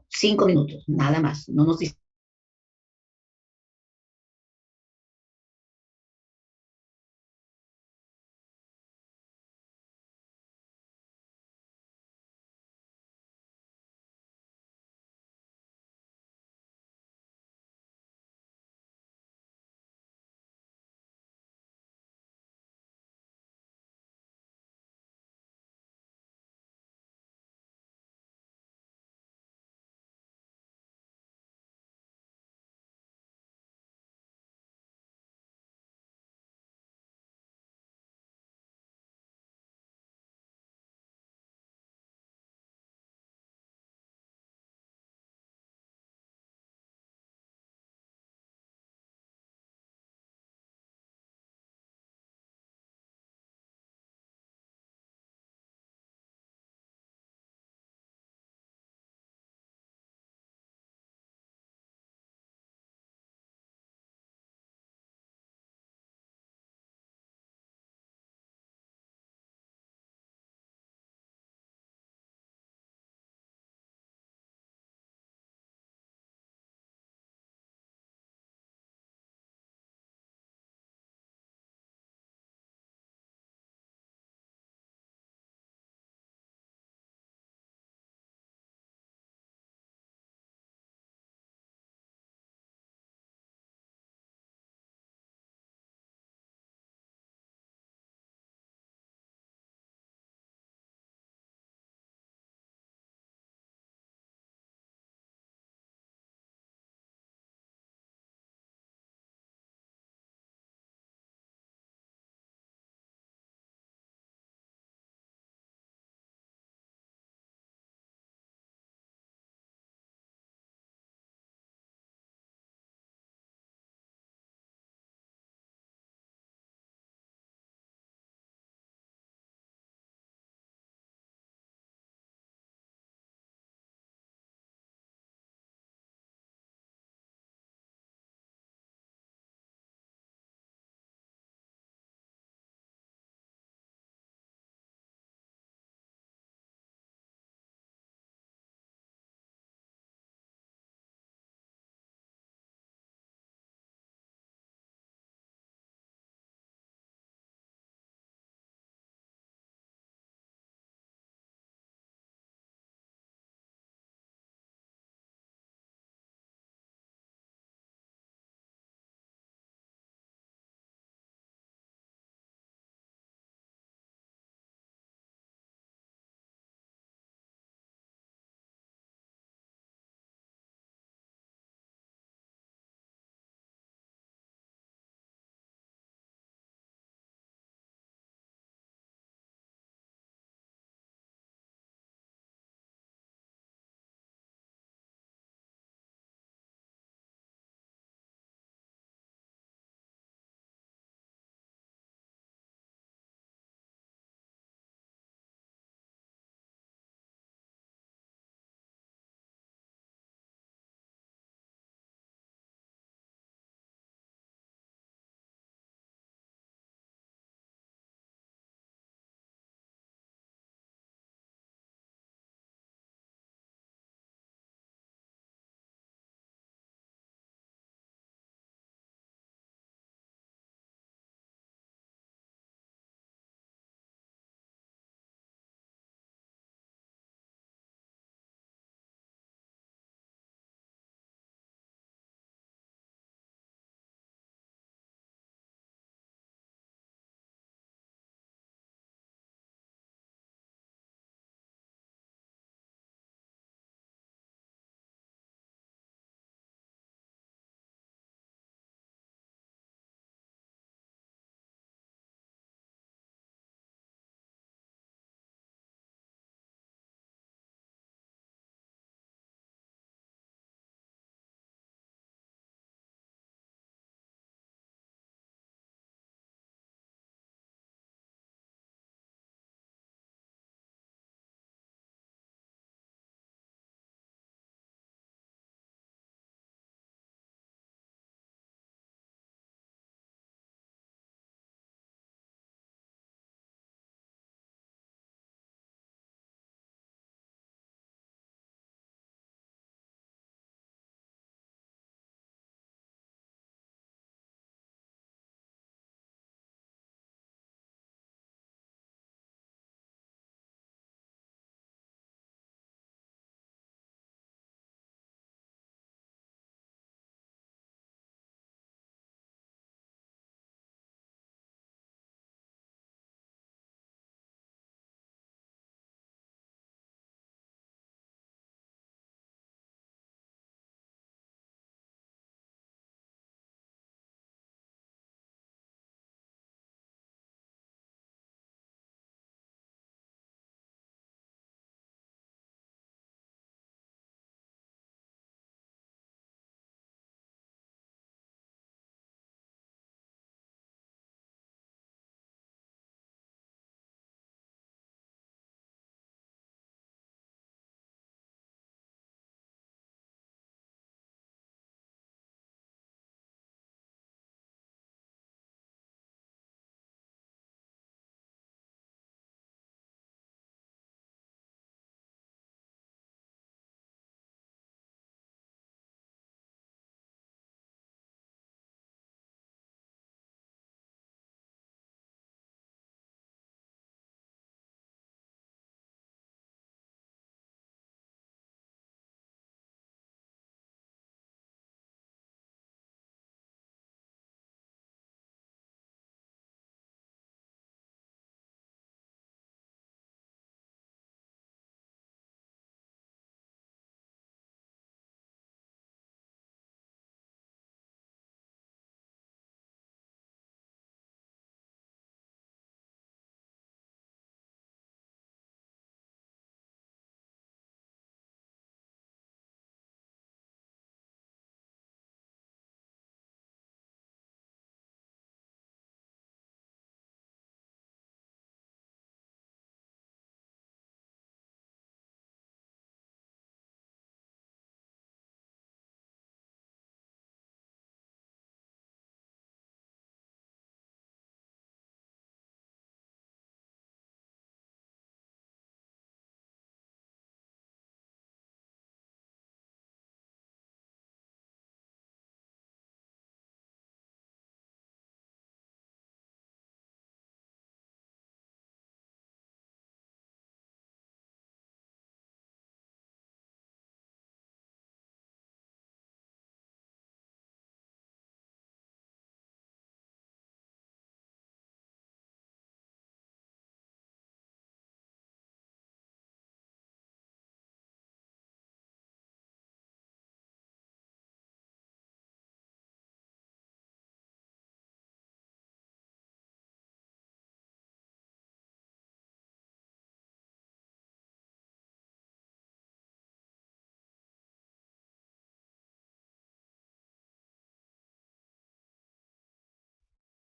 5 minutos, nada más. No nos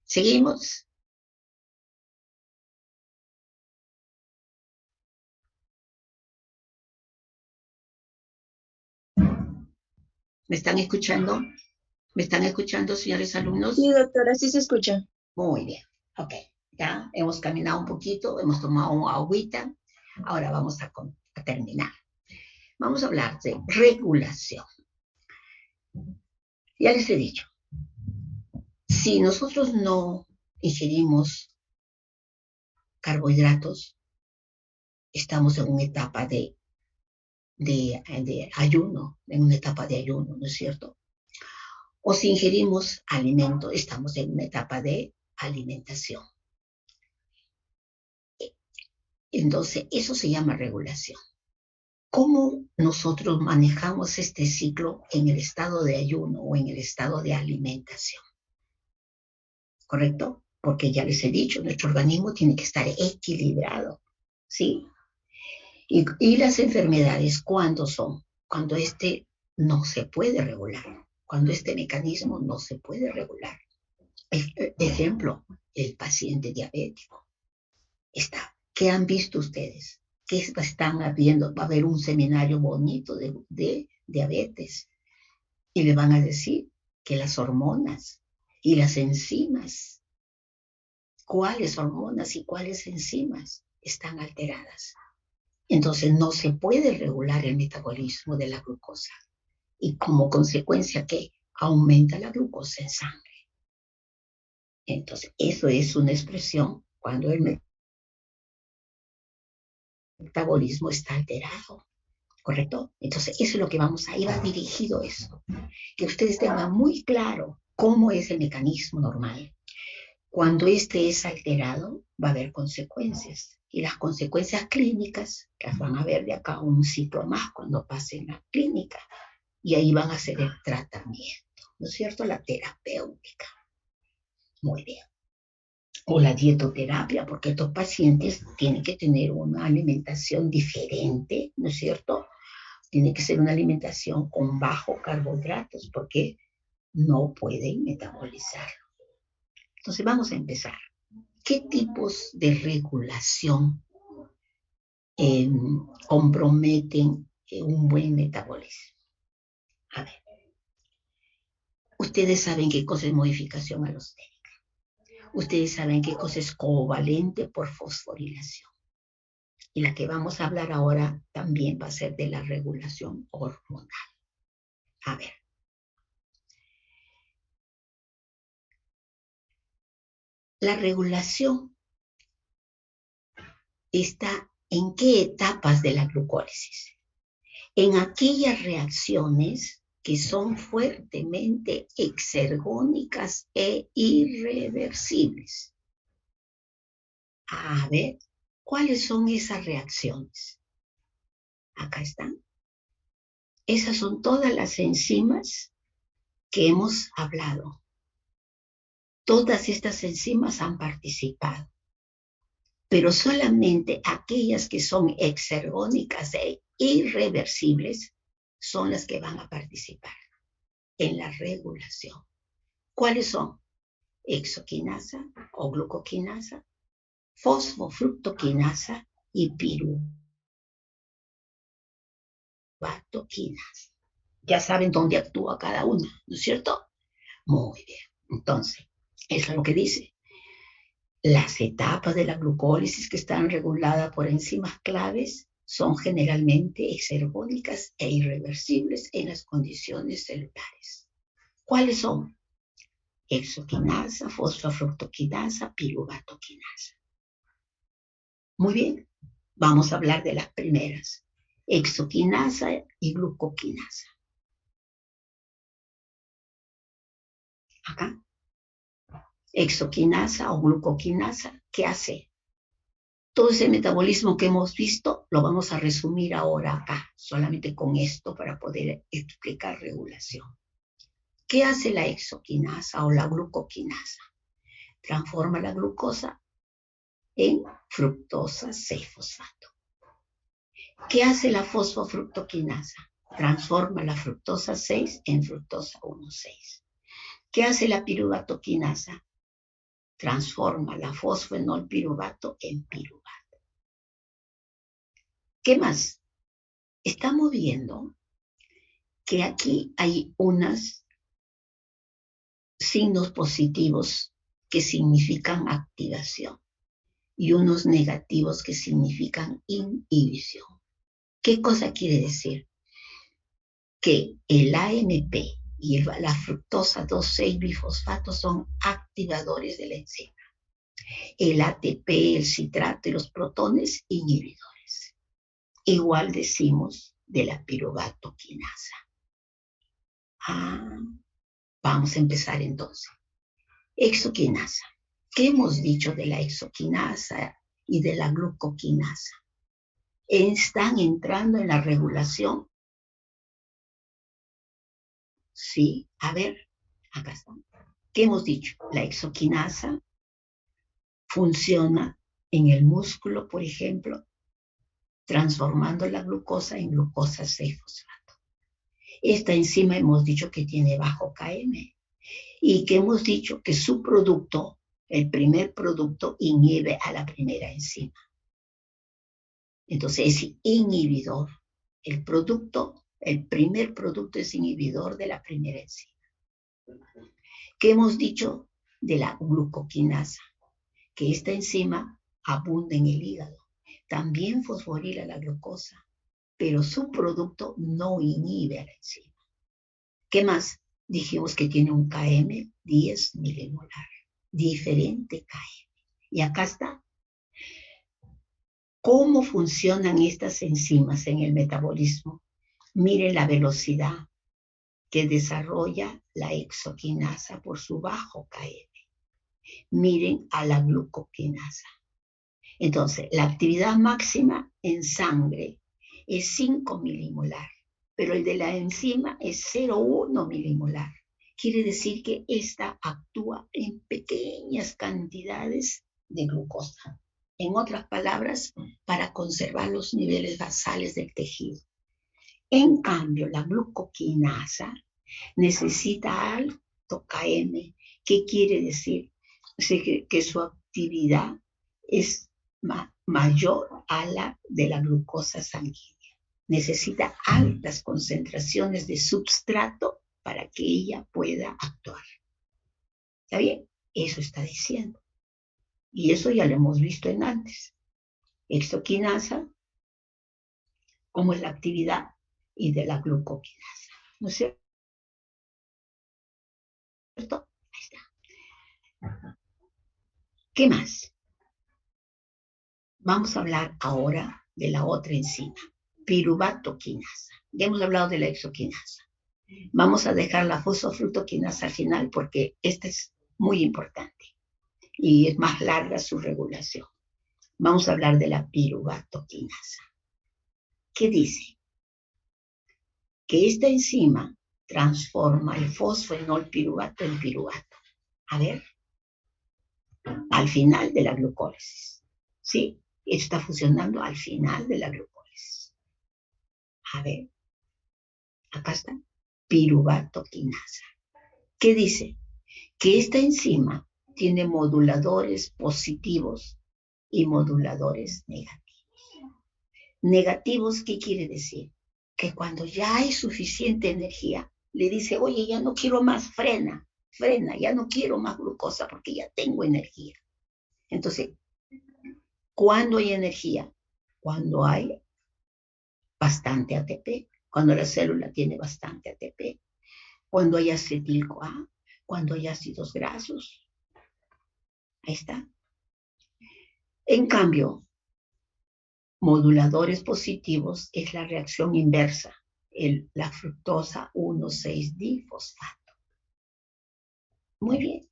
Seguimos. ¿Me están escuchando? ¿Me están escuchando, señores alumnos? Sí, doctora, sí se escucha. Muy bien. Ok. Ya hemos caminado un poquito, hemos tomado una agüita. Ahora vamos a terminar. Vamos a hablar de regulación. Ya les he dicho, si nosotros no ingerimos carbohidratos, estamos en una etapa de ayuno, en una etapa de ayuno, ¿no es cierto? O si ingerimos alimento, estamos en una etapa de alimentación. Entonces, eso se llama regulación. ¿Cómo nosotros manejamos este ciclo en el estado de ayuno o en el estado de alimentación? ¿Correcto? Porque ya les he dicho, nuestro organismo tiene que estar equilibrado, ¿sí? Y las enfermedades, ¿cuándo son? Cuando no se puede regular, cuando este mecanismo no se puede regular. Ejemplo, el paciente diabético. ¿Qué han visto ustedes? ¿Qué están viendo? Va a haber un seminario bonito de diabetes y le van a decir que las hormonas y las enzimas, cuáles hormonas y cuáles enzimas están alteradas. Entonces no se puede regular el metabolismo de la glucosa y como consecuencia que aumenta la glucosa en sangre. Entonces eso es una expresión cuando el metabolismo está alterado, ¿correcto? Entonces eso es lo que vamos a ir a dirigido eso, que ustedes tengan muy claro cómo es el mecanismo normal. Cuando este es alterado, va a haber consecuencias. Y las consecuencias clínicas las van a ver de acá a un ciclo más cuando pasen la clínica. Y ahí van a hacer el tratamiento, ¿no es cierto? La terapéutica. Muy bien. O la dietoterapia, porque estos pacientes tienen que tener una alimentación diferente, ¿no es cierto? Tiene que ser una alimentación con bajo carbohidratos, porque no pueden metabolizarlo. Entonces vamos a empezar. ¿Qué tipos de regulación comprometen un buen metabolismo? A ver, ustedes saben qué cosa es modificación alostérica. Ustedes saben qué cosa es covalente por fosforilación. Y la que vamos a hablar ahora también va a ser de la regulación hormonal. A ver. La regulación está en qué etapas de la glucólisis. En aquellas reacciones que son fuertemente exergónicas e irreversibles. A ver, ¿cuáles son esas reacciones? Acá están. Esas son todas las enzimas que hemos hablado. Todas estas enzimas han participado, pero solamente aquellas que son exergónicas e irreversibles son las que van a participar en la regulación. ¿Cuáles son? Hexoquinasa o glucoquinasa, fosfofructoquinasa y piruvatoquinasa. Ya saben dónde actúa cada una, ¿no es cierto? Muy bien. Entonces, eso es lo que dice. Las etapas de la glucólisis que están reguladas por enzimas claves son generalmente exergónicas e irreversibles en las condiciones celulares. ¿Cuáles son? Hexoquinasa, fosfofructoquinasa, piruvatoquinasa. Muy bien, vamos a hablar de las primeras, hexoquinasa y glucoquinasa. Acá, hexoquinasa o glucoquinasa, ¿qué hace? Todo ese metabolismo que hemos visto lo vamos a resumir ahora acá, solamente con esto para poder explicar regulación. ¿Qué hace la hexoquinasa o la glucoquinasa? Transforma la glucosa en fructosa 6-fosfato. ¿Qué hace la fosfofructoquinasa? Transforma la fructosa 6 en fructosa 1,6. ¿Qué hace la piruvatoquinasa? transforma la fosfenolpiruvato en piruvato. ¿Qué más? Estamos viendo que aquí hay unos signos positivos que significan activación y unos negativos que significan inhibición. ¿Qué cosa quiere decir? Que el AMP y la fructosa 2,6-bifosfato son activadores de la enzima. El ATP, el citrato y los protones, inhibidores. Igual decimos de la piruvato quinasa. Vamos a empezar entonces. Exoquinasa. ¿Qué hemos dicho de la exoquinasa y de la glucoquinasa? Están entrando en la regulación. Sí, a ver, acá está. ¿Qué hemos dicho? La exoquinasa funciona en el músculo, por ejemplo, transformando la glucosa en glucosa 6-fosfato. Esta enzima hemos dicho que tiene bajo Km y que hemos dicho que su producto, el primer producto, inhibe a la primera enzima. Entonces es inhibidor. El primer producto es inhibidor de la primera enzima. ¿Qué hemos dicho de la glucoquinasa? Que esta enzima abunda en el hígado. También fosforila la glucosa, pero su producto no inhibe a la enzima. ¿Qué más? Dijimos que tiene un Km 10 milimolar, diferente Km. Y acá está. ¿Cómo funcionan estas enzimas en el metabolismo? Miren la velocidad que desarrolla la exoquinasa por su bajo Km. Miren a la glucoquinasa. Entonces, la actividad máxima en sangre es 5 milimolar, pero el de la enzima es 0,1 milimolar. Quiere decir que esta actúa en pequeñas cantidades de glucosa. En otras palabras, para conservar los niveles basales del tejido. En cambio, la glucoquinasa necesita alto Km. ¿Qué quiere decir? Que su actividad es mayor a la de la glucosa sanguínea. Necesita altas concentraciones de substrato para que ella pueda actuar. ¿Está bien? Eso está diciendo. Y eso ya lo hemos visto en antes. Exoquinasa, como es la actividad, y de la glucoquinasa. ¿No es cierto? Ahí está. ¿Qué más? Vamos a hablar ahora de la otra enzima, piruvatoquinasa. Ya hemos hablado de la exoquinasa. Vamos a dejar la fosfofructoquinasa al final porque esta es muy importante y es más larga su regulación. Vamos a hablar de la piruvatoquinasa. ¿Qué dice? Que esta enzima transforma el fosfenolpiruvato en piruvato. A ver, al final de la glucólisis. ¿Sí? Esto está funcionando al final de la glucólisis. A ver, acá está, piruvatoquinasa. ¿Qué dice? Que esta enzima tiene moduladores positivos y moduladores negativos. Negativos, ¿qué quiere decir? Que cuando ya hay suficiente energía, le dice, oye, ya no quiero más, frena, ya no quiero más glucosa porque ya tengo energía. Entonces, ¿cuándo hay energía? Cuando hay bastante ATP, cuando la célula tiene bastante ATP, cuando hay acetil-CoA, cuando hay ácidos grasos. Ahí está. En cambio, moduladores positivos es la reacción inversa, la fructosa 1,6-difosfato. Muy bien.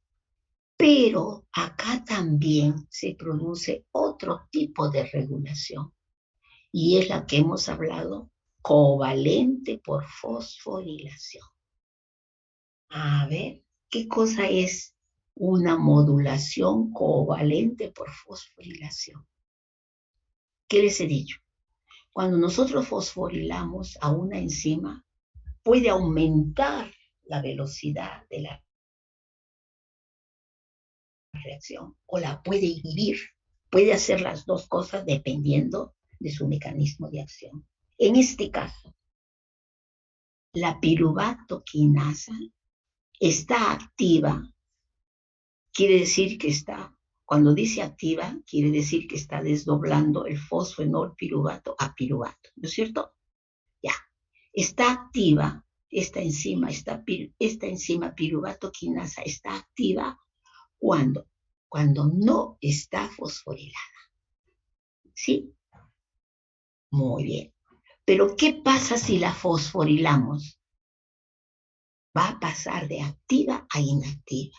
Pero acá también se produce otro tipo de regulación y es la que hemos hablado, covalente por fosforilación. A ver, ¿qué cosa es una modulación covalente por fosforilación? ¿Qué les he dicho? Cuando nosotros fosforilamos a una enzima, puede aumentar la velocidad de la reacción o la puede inhibir. Puede hacer las dos cosas dependiendo de su mecanismo de acción. En este caso, la piruvato quinasa está activa, quiere decir que está, cuando dice activa, quiere decir que está desdoblando el fosfenol piruvato a piruvato, ¿no es cierto? Ya, está activa, esta enzima piruvato quinasa está activa cuando no está fosforilada. ¿Sí? Muy bien. Pero ¿qué pasa si la fosforilamos? Va a pasar de activa a inactiva.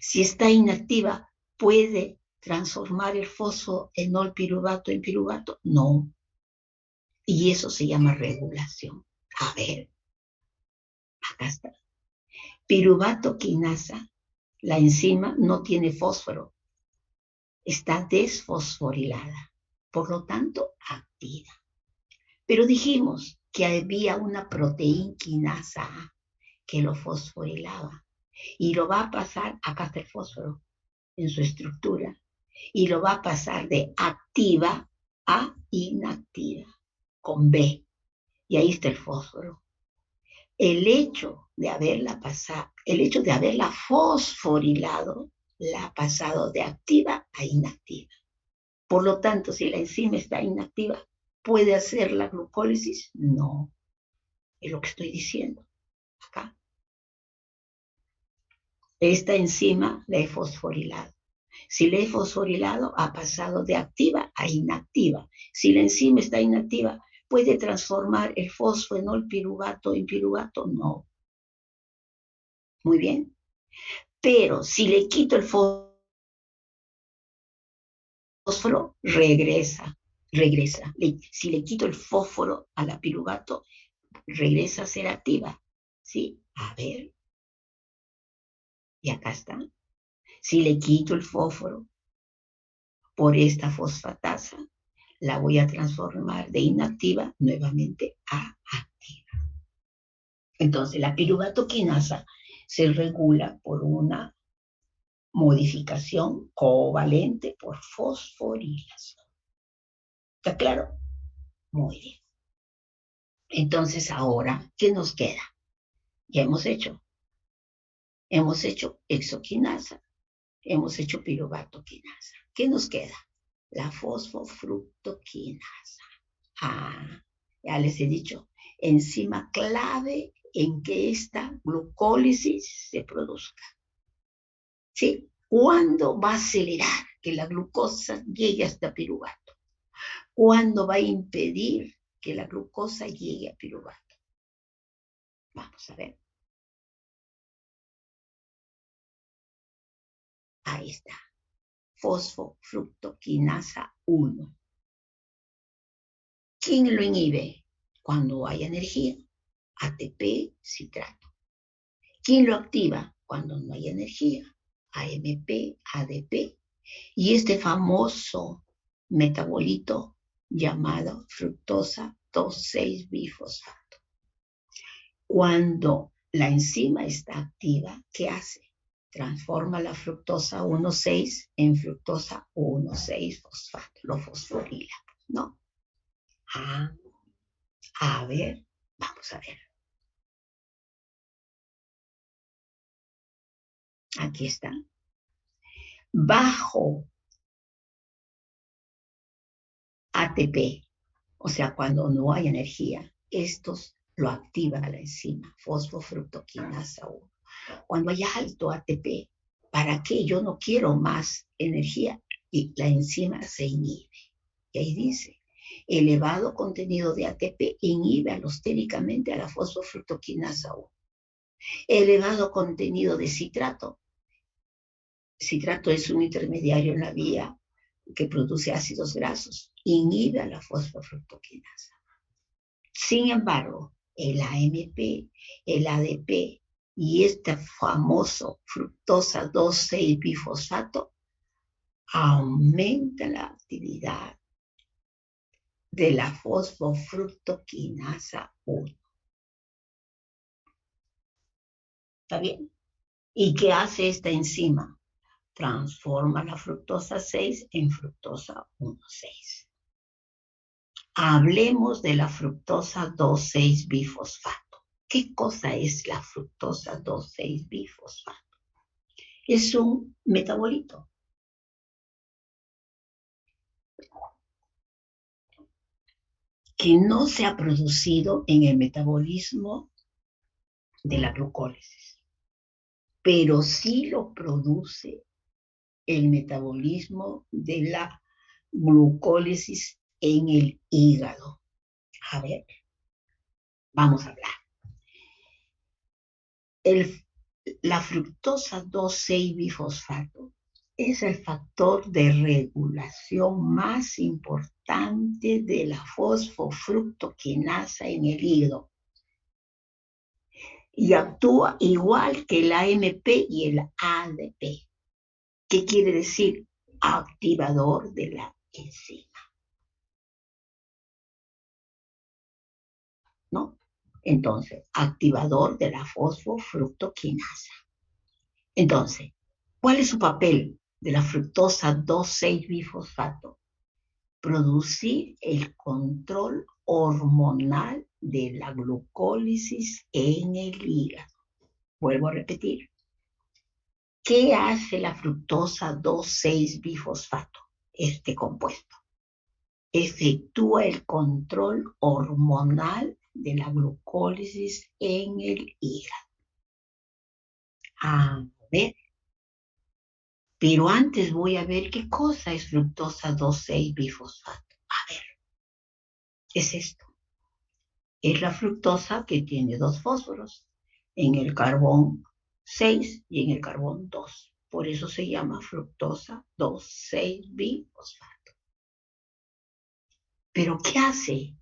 Si está inactiva, ¿puede transformar el fosfoenol piruvato en piruvato? No. Y eso se llama regulación. A ver, acá está. Piruvato quinasa, la enzima no tiene fósforo, está desfosforilada, por lo tanto, activa. Pero dijimos que había una proteína quinasa A que lo fosforilaba y lo va a pasar, acá está el fósforo en su estructura, y lo va a pasar de activa a inactiva, con B, y ahí está el fósforo. El hecho de haberla fosforilado, la ha pasado de activa a inactiva. Por lo tanto, si la enzima está inactiva, ¿puede hacer la glucólisis? No, es lo que estoy diciendo acá. Esta enzima la he fosforilado. Si la he fosforilado, ha pasado de activa a inactiva. Si la enzima está inactiva, ¿puede transformar el fosfenol piruvato en piruvato? No. Muy bien. Pero si le quito el fósforo, regresa. Si le quito el fósforo a la piruvato, regresa a ser activa. ¿Sí? A ver. Y acá está. Si le quito el fósforo por esta fosfatasa, la voy a transformar de inactiva nuevamente a activa. Entonces, la piruvato quinasa se regula por una modificación covalente por fosforilación. ¿Está claro? Muy bien. Entonces, ahora, ¿qué nos queda? Ya hemos hecho exoquinasa, hemos hecho piruvato quinasa. ¿Qué nos queda? La fosfofructoquinasa. Ya les he dicho, enzima clave en que esta glucólisis se produzca. ¿Sí? ¿Cuándo va a acelerar que la glucosa llegue hasta piruvato? ¿Cuándo va a impedir que la glucosa llegue a piruvato? Vamos a ver. Ahí está. Fosfofructoquinasa 1. ¿Quién lo inhibe? Cuando hay energía. ATP, citrato. ¿Quién lo activa? Cuando no hay energía. AMP, ADP. Y este famoso metabolito llamado fructosa 2,6-bifosfato. Cuando la enzima está activa, ¿qué hace? Transforma la fructosa 1,6 en fructosa 1,6-fosfato. Lo fosforila, ¿no? A ver, vamos a ver. Aquí está. Bajo ATP, o sea, cuando no hay energía, estos lo activa la enzima, fosfofructoquinasa 1. Cuando hay alto ATP, ¿para qué? Yo no quiero más energía y la enzima se inhibe. Y ahí dice, elevado contenido de ATP inhibe alostéricamente a la fosfofructoquinasa 1. Elevado contenido de citrato. Citrato es un intermediario en la vía que produce ácidos grasos, inhibe a la fosfofructoquinasa. Sin embargo, el AMP, el ADP y este famoso fructosa 2,6-bifosfato aumenta la actividad de la fosfofructoquinasa 1. ¿Está bien? ¿Y qué hace esta enzima? transforma la fructosa 6 en fructosa 1,6. Hablemos de la fructosa 2,6-bifosfato. ¿Qué cosa es la fructosa 2,6-bifosfato? Es un metabolito. Que no se ha producido en el metabolismo de la glucólisis, pero sí lo produce el metabolismo de la glucólisis en el hígado. A ver, vamos a hablar. La fructosa 2,6-bifosfato es el factor de regulación más importante de la fosfofructoquinasa en el hígado y actúa igual que el AMP y el ADP. ¿Qué quiere decir? Activador de la enzima. ¿No? Entonces, activador de la fosfofructoquinasa. Entonces, ¿cuál es su papel de la fructosa 2,6-bifosfato? Producir el control hormonal de la glucólisis en el hígado. Vuelvo a repetir. ¿Qué hace la fructosa 2,6-bifosfato? Este compuesto. Efectúa el control hormonal de la glucólisis en el hígado. A ver. Pero antes voy a ver qué cosa es fructosa 2,6-bifosfato. A ver. Es esto. Es la fructosa que tiene dos fósforos, en el carbón 6 y en el carbón 2. Por eso se llama fructosa 2,6-bifosfato. ¿Pero qué hace?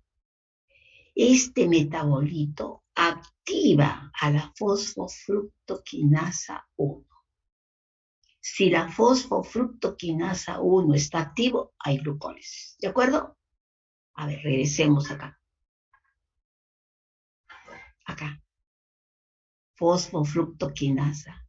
Este metabolito activa a la fosfofructoquinasa 1. Si la fosfofructoquinasa 1 está activo, hay glucólisis. ¿De acuerdo? A ver, regresemos acá. Acá. Fosfofructoquinasa.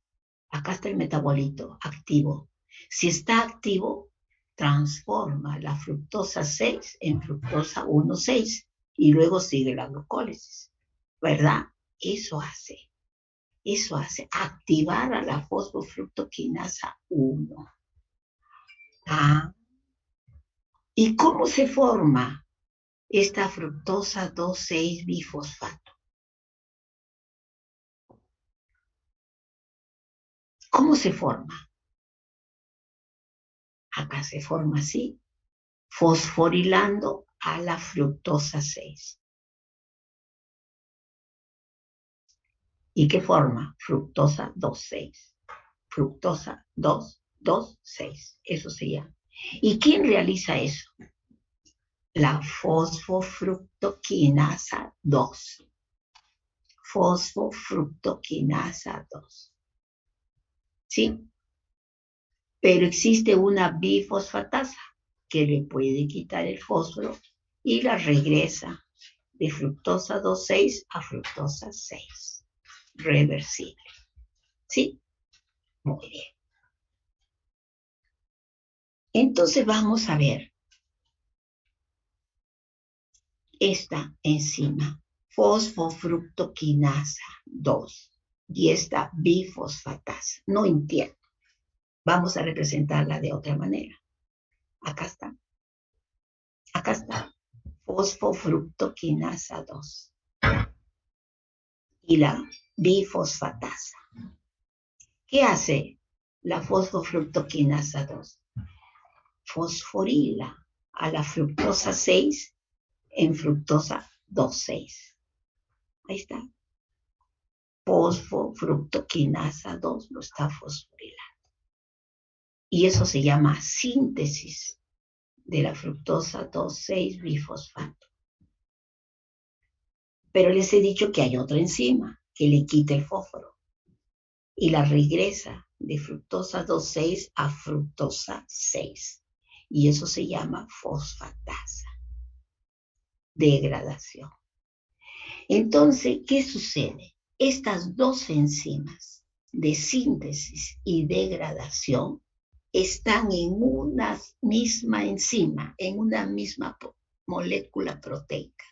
Acá está el metabolito activo. Si está activo, transforma la fructosa 6 en fructosa 1,6 y luego sigue la glucólisis. ¿Verdad? Eso hace activar a la fosfofructoquinasa 1. ¿Y cómo se forma esta fructosa 2,6-bifosfato? ¿Cómo se forma? Acá se forma así, fosforilando a la fructosa 6. ¿Y qué forma? Fructosa 2,6. Fructosa 2,2,6. Eso se llama. ¿Y quién realiza eso? La fosfofructoquinasa 2. Fosfofructoquinasa 2. ¿Sí? Pero existe una bifosfatasa que le puede quitar el fósforo y la regresa de fructosa 2,6 a fructosa 6. Reversible. ¿Sí? Muy bien. Entonces vamos a ver esta enzima, fosfofructoquinasa 2, y esta bifosfatasa. No entiendo. Vamos a representarla de otra manera. Acá está. Acá está. Fosfofructoquinasa 2. Y la bifosfatasa. ¿Qué hace la fosfofructoquinasa 2? Fosforila a la fructosa 6 en fructosa 2,6. Ahí está. Fosfofructoquinasa 2 lo está fosforilando. Y eso se llama síntesis de la fructosa 2,6-bifosfato. Pero les he dicho que hay otra enzima que le quita el fósforo y la regresa de fructosa 2,6 a fructosa 6. Y eso se llama fosfatasa. Degradación. Entonces, ¿qué sucede? Estas dos enzimas de síntesis y degradación están en una misma enzima, en una misma molécula proteica.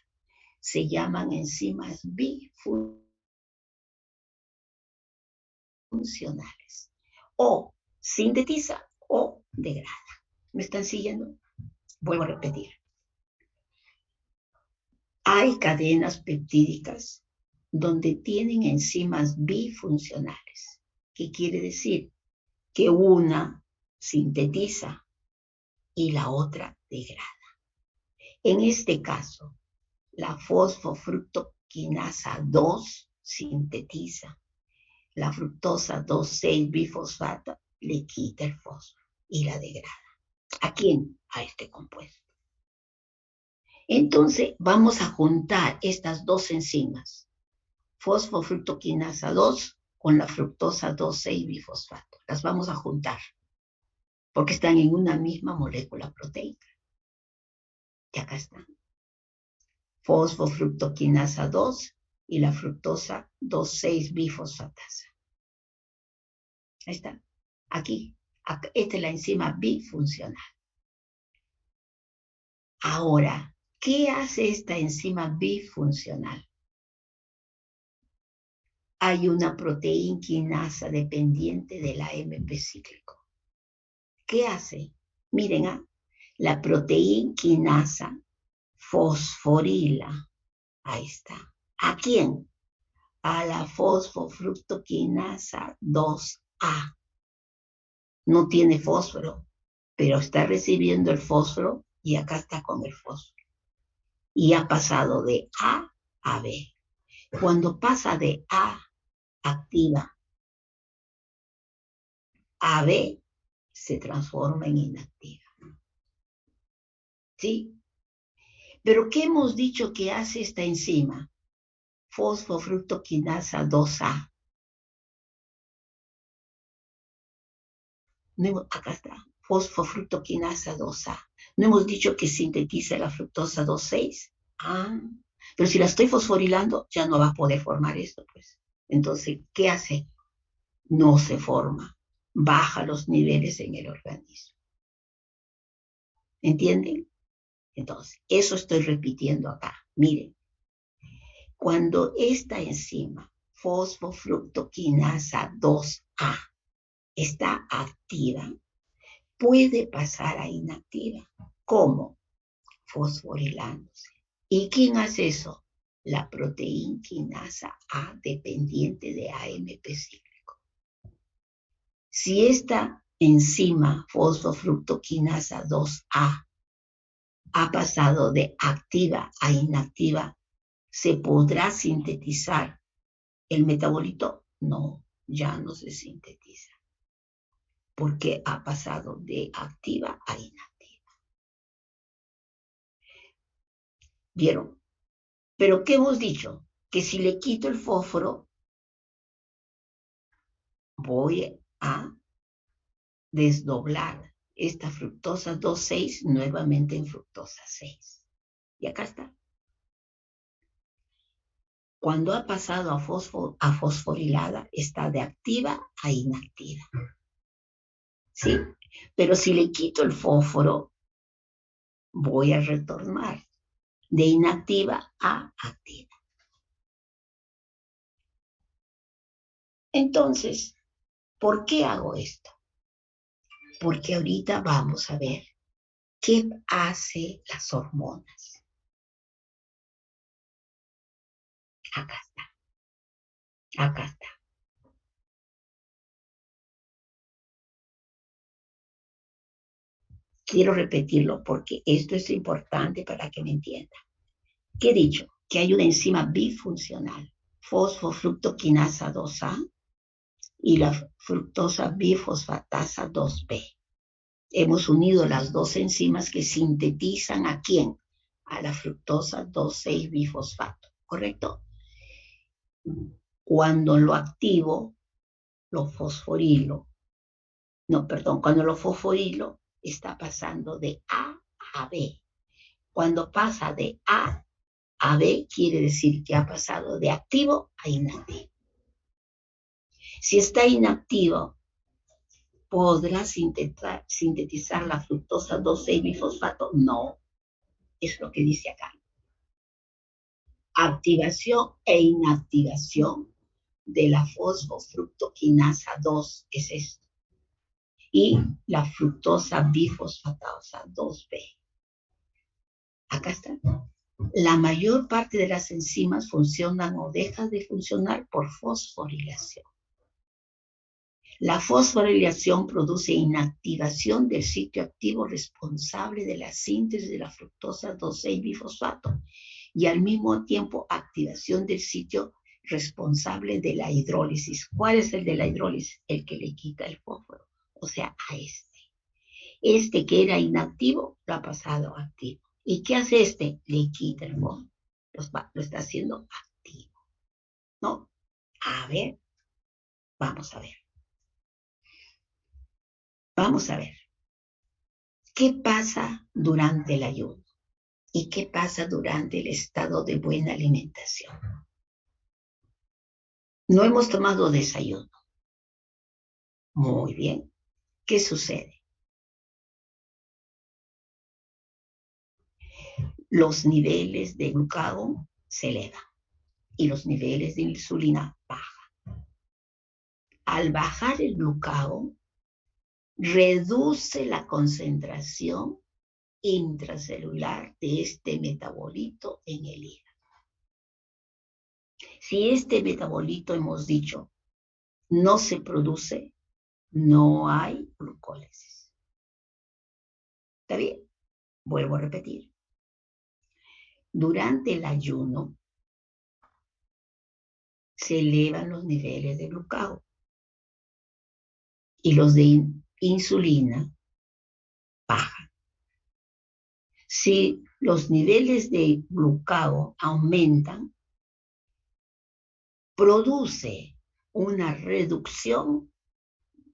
Se llaman enzimas bifuncionales. O sintetiza o degrada. ¿Me están siguiendo? Vuelvo a repetir. Hay cadenas peptídicas donde tienen enzimas bifuncionales. ¿Qué quiere decir? Que una sintetiza y la otra degrada. En este caso, la fosfofructoquinasa 2 sintetiza. La fructosa 2,6-bifosfato le quita el fósforo y la degrada. ¿A quién? A este compuesto. Entonces, vamos a juntar estas dos enzimas, fosfofructoquinasa 2 con la fructosa 2,6-bifosfato. Las vamos a juntar, porque están en una misma molécula proteica. Y acá están. Fosfofructoquinasa 2 y la fructosa 2,6-bifosfatasa. Ahí está. Aquí. Esta es la enzima bifuncional. Ahora, ¿qué hace esta enzima bifuncional? Hay una proteína quinasa dependiente del AMP cíclico. ¿Qué hace? Miren, la proteína quinasa fosforila. Ahí está. ¿A quién? A la fosfofructoquinasa 2A. No tiene fósforo, pero está recibiendo el fósforo y acá está con el fósforo. Y ha pasado de A a B. Cuando pasa de A activa a B, se transforma en inactiva. ¿Sí? Pero ¿qué hemos dicho que hace esta enzima? Fosfofructoquinasa 2A. Acá está, fosfofructoquinasa 2A. ¿No hemos dicho que sintetiza la fructosa 2,6? Pero si la estoy fosforilando, ya no va a poder formar esto, pues. Entonces, ¿qué hace? No se forma. Baja los niveles en el organismo. ¿Entienden? Entonces, eso estoy repitiendo acá. Miren, cuando esta enzima, fosfofructoquinasa 2A, está activa, puede pasar a inactiva. ¿Cómo? Fosforilándose. ¿Y quién hace eso? La proteína quinasa A dependiente de AMP cíclico. Si esta enzima fosfofructoquinasa 2A ha pasado de activa a inactiva, ¿se podrá sintetizar el metabolito? No, ya no se sintetiza, porque ha pasado de activa a inactiva. ¿Vieron? Pero ¿qué hemos dicho? Que si le quito el fósforo, voy a desdoblar esta fructosa 2,6 nuevamente en fructosa 6. Y acá está. Cuando ha pasado a fosforilada, está de activa a inactiva. ¿Sí? Pero si le quito el fósforo, voy a retornar de inactiva a activa. Entonces, ¿por qué hago esto? Porque ahorita vamos a ver qué hace las hormonas. Acá está. Acá está. Quiero repetirlo porque esto es importante para que me entiendan. ¿Qué he dicho? Que hay una enzima bifuncional, fosfofructoquinasa 2A y la fructosa bifosfatasa 2B. Hemos unido las dos enzimas que sintetizan ¿a quién? A la fructosa 2,6-bifosfato, ¿correcto? Cuando lo activo, lo fosforilo. No, perdón, cuando lo fosforilo, está pasando de A a B. Cuando pasa de A a B, quiere decir que ha pasado de activo a inactivo. Si está inactivo, ¿podrá sintetizar la fructosa 2,6-bifosfato? No, es lo que dice acá. Activación e inactivación de la fosfofructoquinasa 2 es esto. Y la fructosa bifosfatasa 2B. Acá está. La mayor parte de las enzimas funcionan o dejan de funcionar por fosforilación. La fosforilación produce inactivación del sitio activo responsable de la síntesis de la fructosa 2,6-bifosfato y al mismo tiempo activación del sitio responsable de la hidrólisis. ¿Cuál es el de la hidrólisis? El que le quita el fósforo, o sea, a este. Este que era inactivo lo ha pasado a activo. ¿Y qué hace este? Le quita el fósforo. Lo está haciendo activo. ¿No? A ver, vamos a ver. Vamos a ver. ¿Qué pasa durante el ayuno? ¿Y qué pasa durante el estado de buena alimentación? No hemos tomado desayuno. Muy bien. ¿Qué sucede? Los niveles de glucagón se elevan y los niveles de insulina bajan. Al bajar el glucagón, reduce la concentración intracelular de este metabolito en el hígado. Si este metabolito, hemos dicho, no se produce, no hay glucólisis. ¿Está bien? Vuelvo a repetir. Durante el ayuno se elevan los niveles de glucagón y los de insulina bajan. Si los niveles de glucagón aumentan, produce una reducción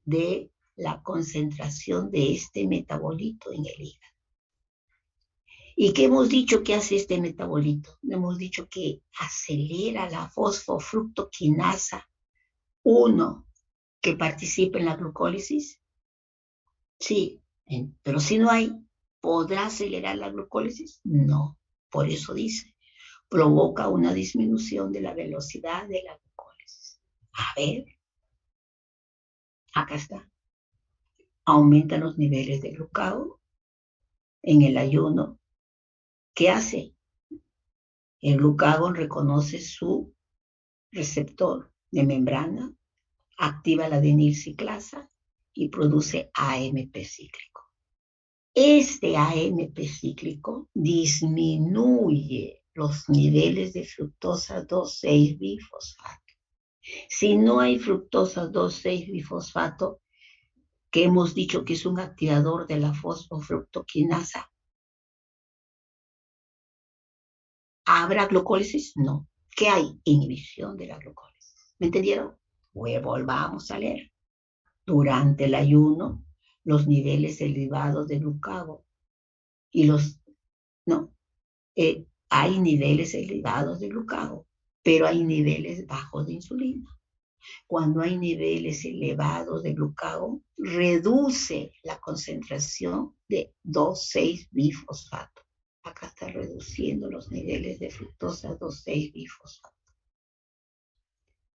de la concentración de este metabolito en el hígado. ¿Y qué hemos dicho que hace este metabolito? Hemos dicho que acelera la fosfofructoquinasa 1 que participa en la glucólisis. Sí, pero si no hay, ¿podrá acelerar la glucólisis? No, por eso dice, provoca una disminución de la velocidad de la glucólisis. A ver, acá está. Aumentan los niveles de glucagón en el ayuno. ¿Qué hace? El glucagón reconoce su receptor de membrana, activa la adenilciclasa y produce AMP cíclico. Este AMP cíclico disminuye los niveles de fructosa 2,6-bifosfato. Si no hay fructosa 2,6-bifosfato, que hemos dicho que es un activador de la fosfofructoquinasa, ¿habrá glucólisis? No. ¿Qué hay? Inhibición de la glucólisis. ¿Me entendieron? Volvamos a leer. Durante el ayuno, los niveles elevados de glucagón y hay niveles elevados de glucagón, pero hay niveles bajos de insulina. Cuando hay niveles elevados de glucagón, reduce la concentración de 2,6-bifosfato. Acá está reduciendo los niveles de fructosa 2,6-bifosfato.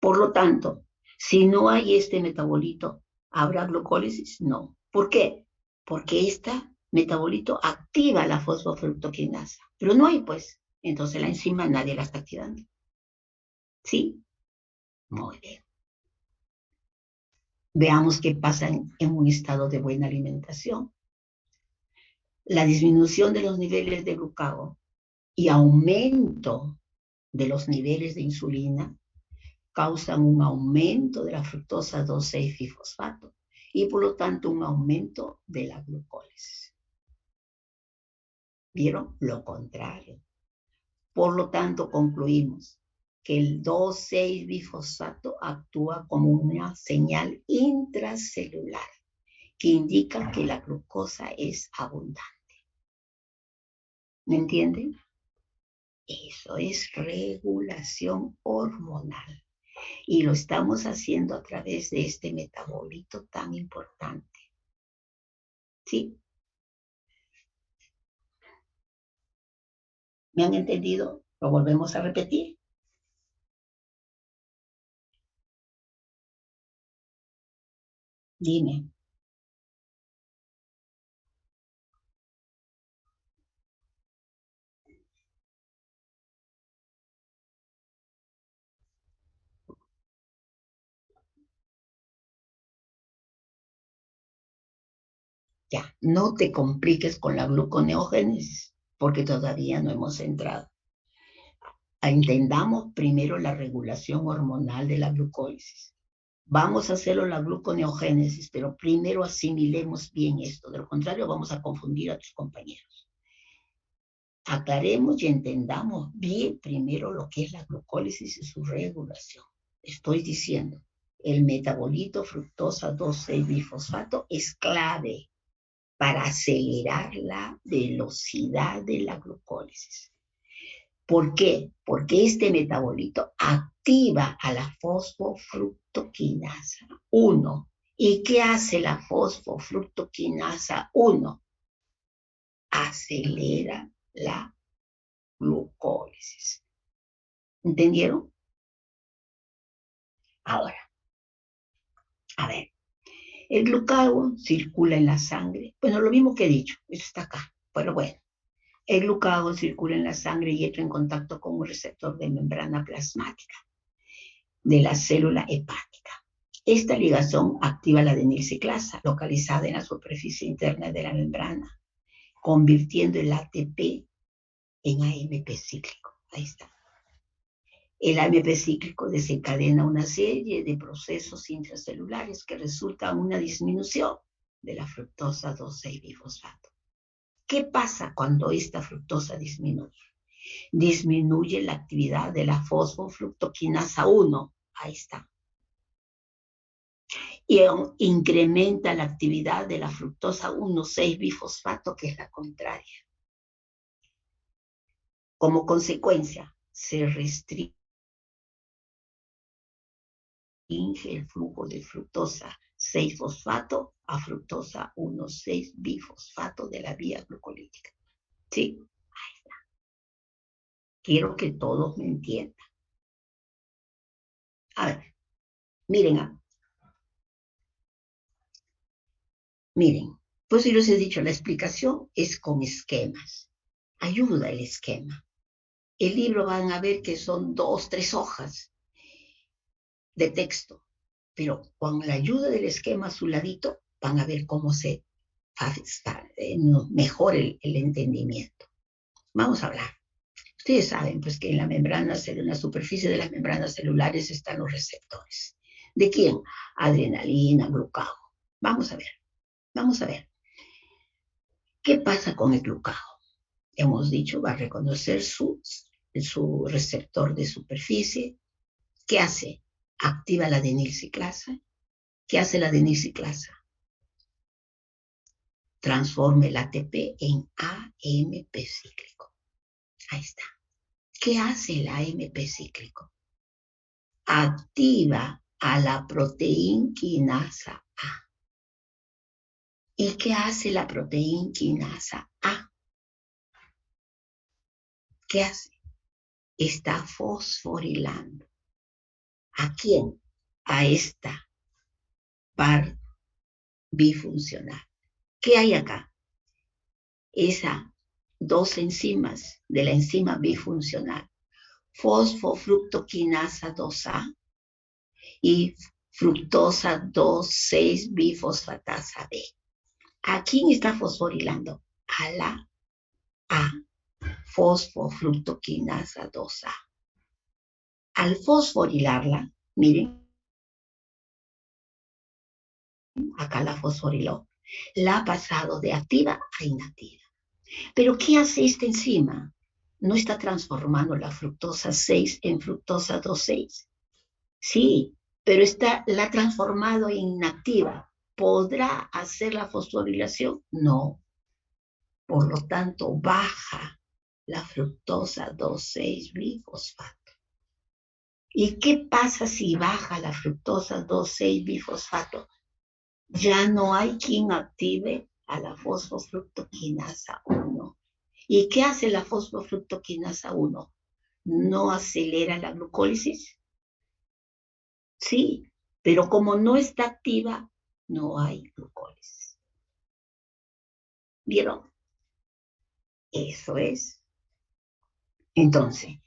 Por lo tanto, si no hay este metabolito, ¿habrá glucólisis? No. ¿Por qué? Porque este metabolito activa la fosfofructoquinasa. Pero no hay, pues. Entonces la enzima nadie la está activando. ¿Sí? Muy bien. Veamos qué pasa en un estado de buena alimentación. La disminución de los niveles de glucagón y aumento de los niveles de insulina causan un aumento de la fructosa 2,6-bifosfato y por lo tanto un aumento de la glucólisis. ¿Vieron? Lo contrario. Por lo tanto, concluimos que el 2,6-bifosfato actúa como una señal intracelular que indica que la glucosa es abundante. ¿Me entienden? Eso es regulación hormonal. Y lo estamos haciendo a través de este metabolito tan importante. ¿Sí? ¿Me han entendido? Lo volvemos a repetir. Dime. Ya, no te compliques con la gluconeogénesis, porque todavía no hemos entrado. Entendamos primero la regulación hormonal de la glucólisis. Vamos a hacerlo la gluconeogénesis, pero primero asimilemos bien esto. De lo contrario, vamos a confundir a tus compañeros. Aclaremos y entendamos bien primero lo que es la glucólisis y su regulación. Estoy diciendo, el metabolito fructosa 2,6-bifosfato es clave para acelerar la velocidad de la glucólisis. ¿Por qué? Porque este metabolito activa a la fosfofructoquinasa 1. ¿Y qué hace la fosfofructoquinasa 1? Acelera la glucólisis. ¿Entendieron? Ahora, a ver, el glucagón circula en la sangre. Bueno, lo mismo que he dicho, eso está acá, pero bueno. El glucagón circula en la sangre y entra en contacto con un receptor de membrana plasmática de la célula hepática. Esta ligazón activa la adenilciclasa, localizada en la superficie interna de la membrana, convirtiendo el ATP en AMP cíclico. Ahí está. El AMP cíclico desencadena una serie de procesos intracelulares que resultan en una disminución de la fructosa 2,6-bifosfato. ¿Qué pasa cuando esta fructosa disminuye? Disminuye la actividad de la fosfofructoquinasa 1. Ahí está. Y incrementa la actividad de la fructosa 1,6-bifosfato, que es la contraria. Como consecuencia, se restringe el flujo de fructosa 6-fosfato a fructosa 1,6-bifosfato de la vía glucolítica. ¿Sí? Ahí está. Quiero que todos me entiendan. A ver, miren, pues si les he dicho, la explicación es con esquemas. Ayuda el esquema. El libro van a ver que son 2, 3 hojas de texto, pero con la ayuda del esquema a su ladito van a ver cómo se mejora el entendimiento. Vamos a hablar. Ustedes saben pues que en la membrana, en la superficie de las membranas celulares están los receptores. ¿De quién? Adrenalina, glucagón. Vamos a ver. ¿Qué pasa con el glucagón? Hemos dicho, va a reconocer su receptor de superficie. ¿Qué hace? Activa la adenilciclasa. ¿Qué hace la adenilciclasa? Transforma el ATP en AMP cíclico. Ahí está. ¿Qué hace el AMP cíclico? Activa a la proteinquinasa A. ¿Y qué hace la proteinquinasa A? ¿Qué hace? Está fosforilando. ¿A quién? A esta par bifuncional. ¿Qué hay acá? Esas 2 enzimas de la enzima bifuncional, fosfofructoquinasa 2A y fructosa 2,6-bifosfatasa B. ¿A quién está fosforilando? A la A, fosfofructoquinasa 2A. Al fosforilarla, miren, acá la fosforiló, la ha pasado de activa a inactiva. ¿Pero qué hace esta enzima? No está transformando la fructosa 6 en fructosa 2,6. Sí, pero la ha transformado en inactiva. ¿Podrá hacer la fosforilación? No. Por lo tanto, baja la fructosa 2,6-bifosfato. ¿Y qué pasa si baja la fructosa 2,6-bifosfato? Ya no hay quien active a la fosfofructoquinasa 1. ¿Y qué hace la fosfofructoquinasa 1? ¿No acelera la glucólisis? Sí, pero como no está activa, no hay glucólisis. ¿Vieron? Eso es. Entonces,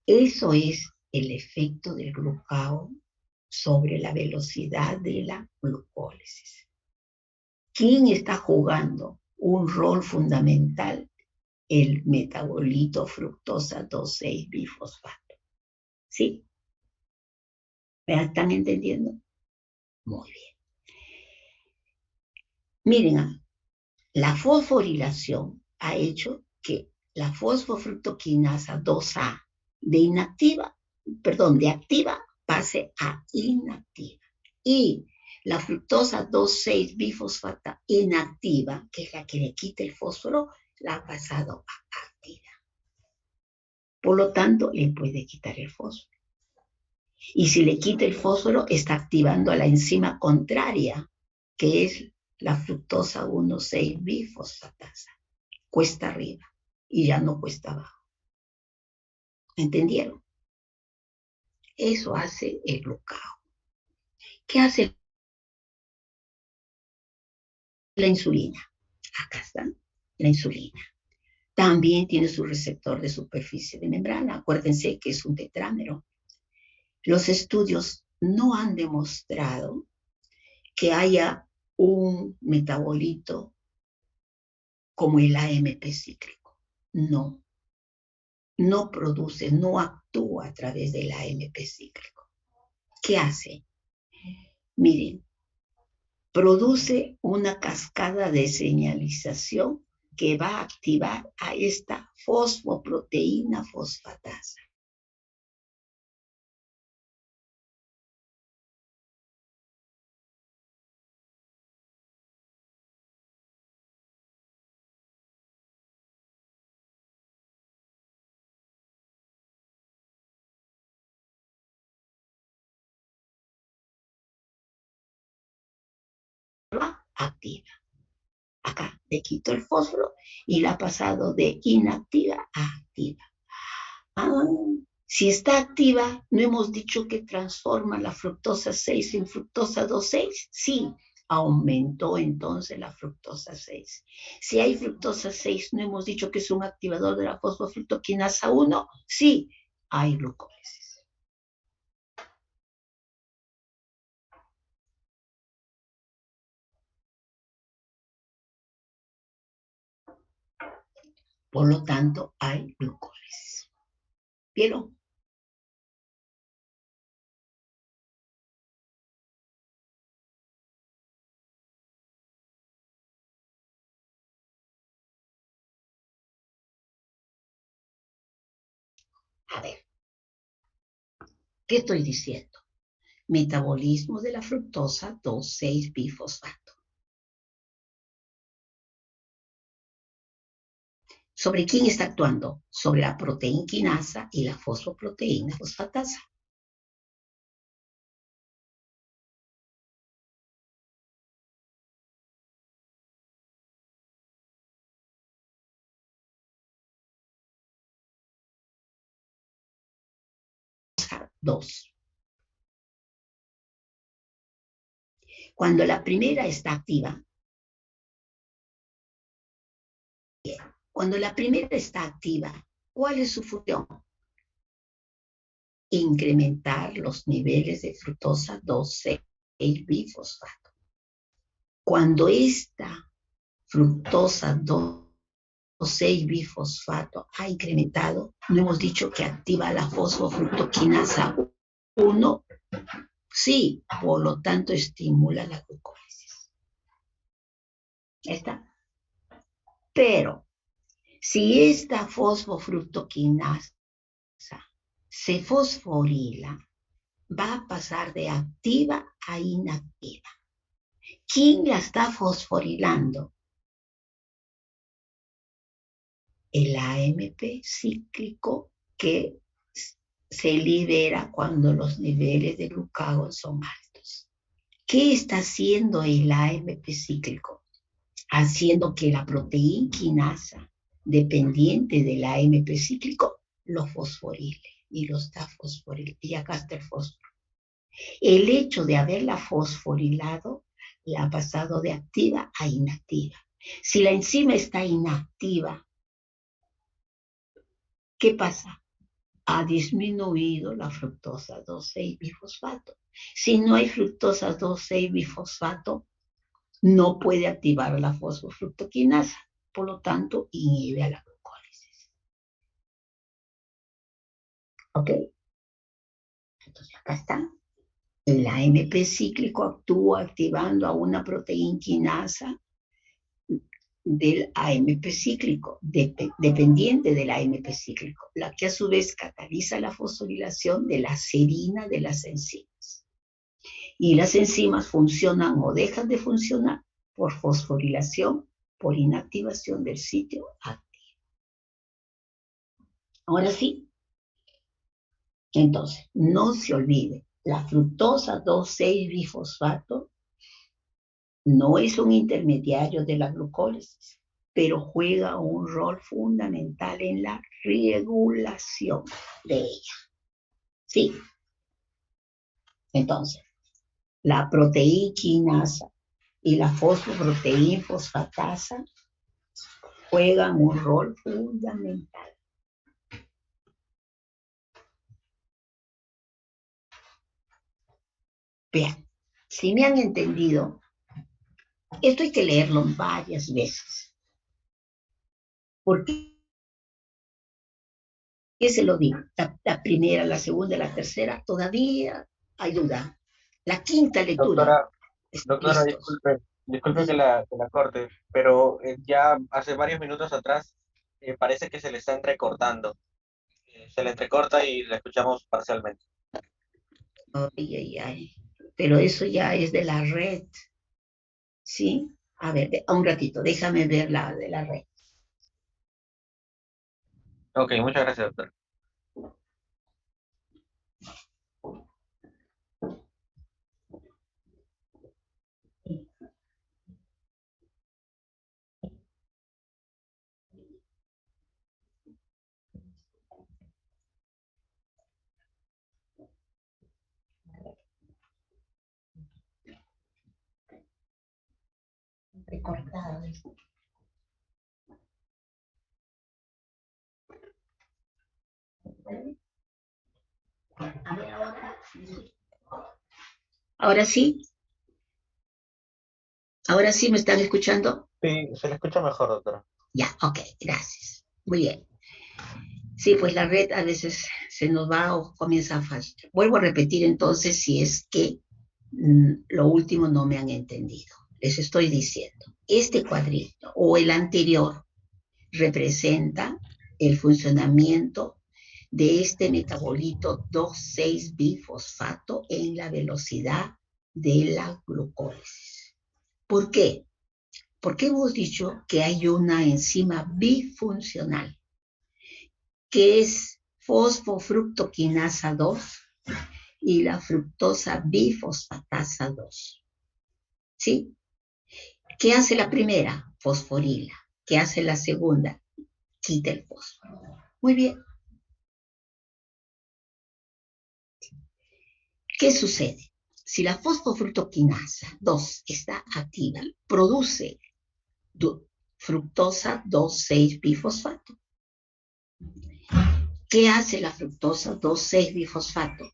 eso es el efecto del glucagón sobre la velocidad de la glucólisis. ¿Quién está jugando un rol fundamental? El metabolito fructosa 2,6-bifosfato. ¿Sí? ¿Me están entendiendo? Muy bien. Miren, la fosforilación ha hecho que la fosfofructoquinasa 2A de activa pase a inactiva. Y la fructosa 2,6-bifosfata inactiva, que es la que le quita el fósforo, la ha pasado a activa. Por lo tanto, le puede quitar el fósforo. Y si le quita el fósforo, está activando a la enzima contraria, que es la fructosa 1,6-bifosfatasa. Cuesta arriba y ya no cuesta abajo. ¿Entendieron? Eso hace el glucagón. ¿Qué hace la insulina? Acá está la insulina. También tiene su receptor de superficie de membrana. Acuérdense que es un tetrámero. Los estudios no han demostrado que haya un metabolito como el AMP cíclico. No, no produce, no actúa a través del AMP cíclico. ¿Qué hace? Miren, produce una cascada de señalización que va a activar a esta fosfoproteína fosfatasa. Activa. Acá le quito el fósforo y la ha pasado de inactiva a activa. Si está activa, ¿no hemos dicho que transforma la fructosa 6 en fructosa 2,6? Sí, aumentó entonces la fructosa 6. Si hay fructosa 6, ¿no hemos dicho que es un activador de la fosfofructoquinasa 1? Sí, hay glucólisis. Por lo tanto, hay glucólisis. ¿Vieron? A ver, ¿qué estoy diciendo? Metabolismo de la fructosa 2,6-bifosfato. ¿Sobre quién está actuando? Sobre la proteinquinasa y la fosfoproteína fosfatasa. Dos. Cuando la primera está activa, ¿cuál es su función? Incrementar los niveles de fructosa 2,6-bifosfato. Cuando esta fructosa 2,6-bifosfato ha incrementado, no hemos dicho que activa la fosfofructoquinasa 1. Sí, por lo tanto estimula la glucólisis. ¿Está? Pero si esta fosfofructoquinasa se fosforila, va a pasar de activa a inactiva. ¿Quién la está fosforilando? El AMP cíclico que se libera cuando los niveles de glucagón son altos. ¿Qué está haciendo el AMP cíclico? Haciendo que la proteína quinasa dependiente del AMP cíclico lo fosforile y lo está fosforilando. Y acá está el fósforo. El hecho de haberla fosforilado la ha pasado de activa a inactiva. Si la enzima está inactiva, ¿qué pasa? Ha disminuido la fructosa 2,6-bifosfato. Si no hay fructosa 2,6-bifosfato, no puede activar la fosfofructoquinasa, por lo tanto, inhibe a la glucólisis. ¿Ok? Entonces, acá está. El AMP cíclico actúa activando a una proteína quinasa del AMP cíclico, dependiente del AMP cíclico, la que a su vez cataliza la fosforilación de la serina de las enzimas. Y las enzimas funcionan o dejan de funcionar por fosforilación, por inactivación del sitio activo. Ahora sí, entonces, no se olvide, la fructosa 2,6-bifosfato no es un intermediario de la glucólisis, pero juega un rol fundamental en la regulación de ella. ¿Sí? Entonces, la proteína quinasa y la fosfoproteína fosfatasa juegan un rol fundamental. Vean, si me han entendido, esto hay que leerlo varias veces. ¿Por qué se lo digo? La primera, la segunda, la tercera, todavía hay duda. La quinta lectura. Doctora, disculpe que la corte, pero ya hace varios minutos atrás parece que se le está entrecortando. Se le entrecorta y la escuchamos parcialmente. Ay, ay, ay. Pero eso ya es de la red. ¿Sí? A ver, un ratito, déjame ver la de la red. Ok, muchas gracias, doctora. Recortado. A ver, ahora sí. Ahora sí me están escuchando. Sí, se le escucha mejor, doctora. Ya, ok, gracias. Muy bien. Sí, pues la red a veces se nos va o comienza a fallar. Vuelvo a repetir entonces si es que lo último no me han entendido. Les estoy diciendo, este cuadrito o el anterior representa el funcionamiento de este metabolito 2,6-bifosfato en la velocidad de la glucólisis. ¿Por qué? Porque hemos dicho que hay una enzima bifuncional, que es fosfofructoquinasa 2 y la fructosa bifosfatasa 2. ¿Sí? ¿Qué hace la primera? Fosforila. ¿Qué hace la segunda? Quita el fósforo. Muy bien. ¿Qué sucede? Si la fosfofructoquinasa 2 está activa, produce fructosa 2,6-bifosfato. ¿Qué hace la fructosa 2,6-bifosfato?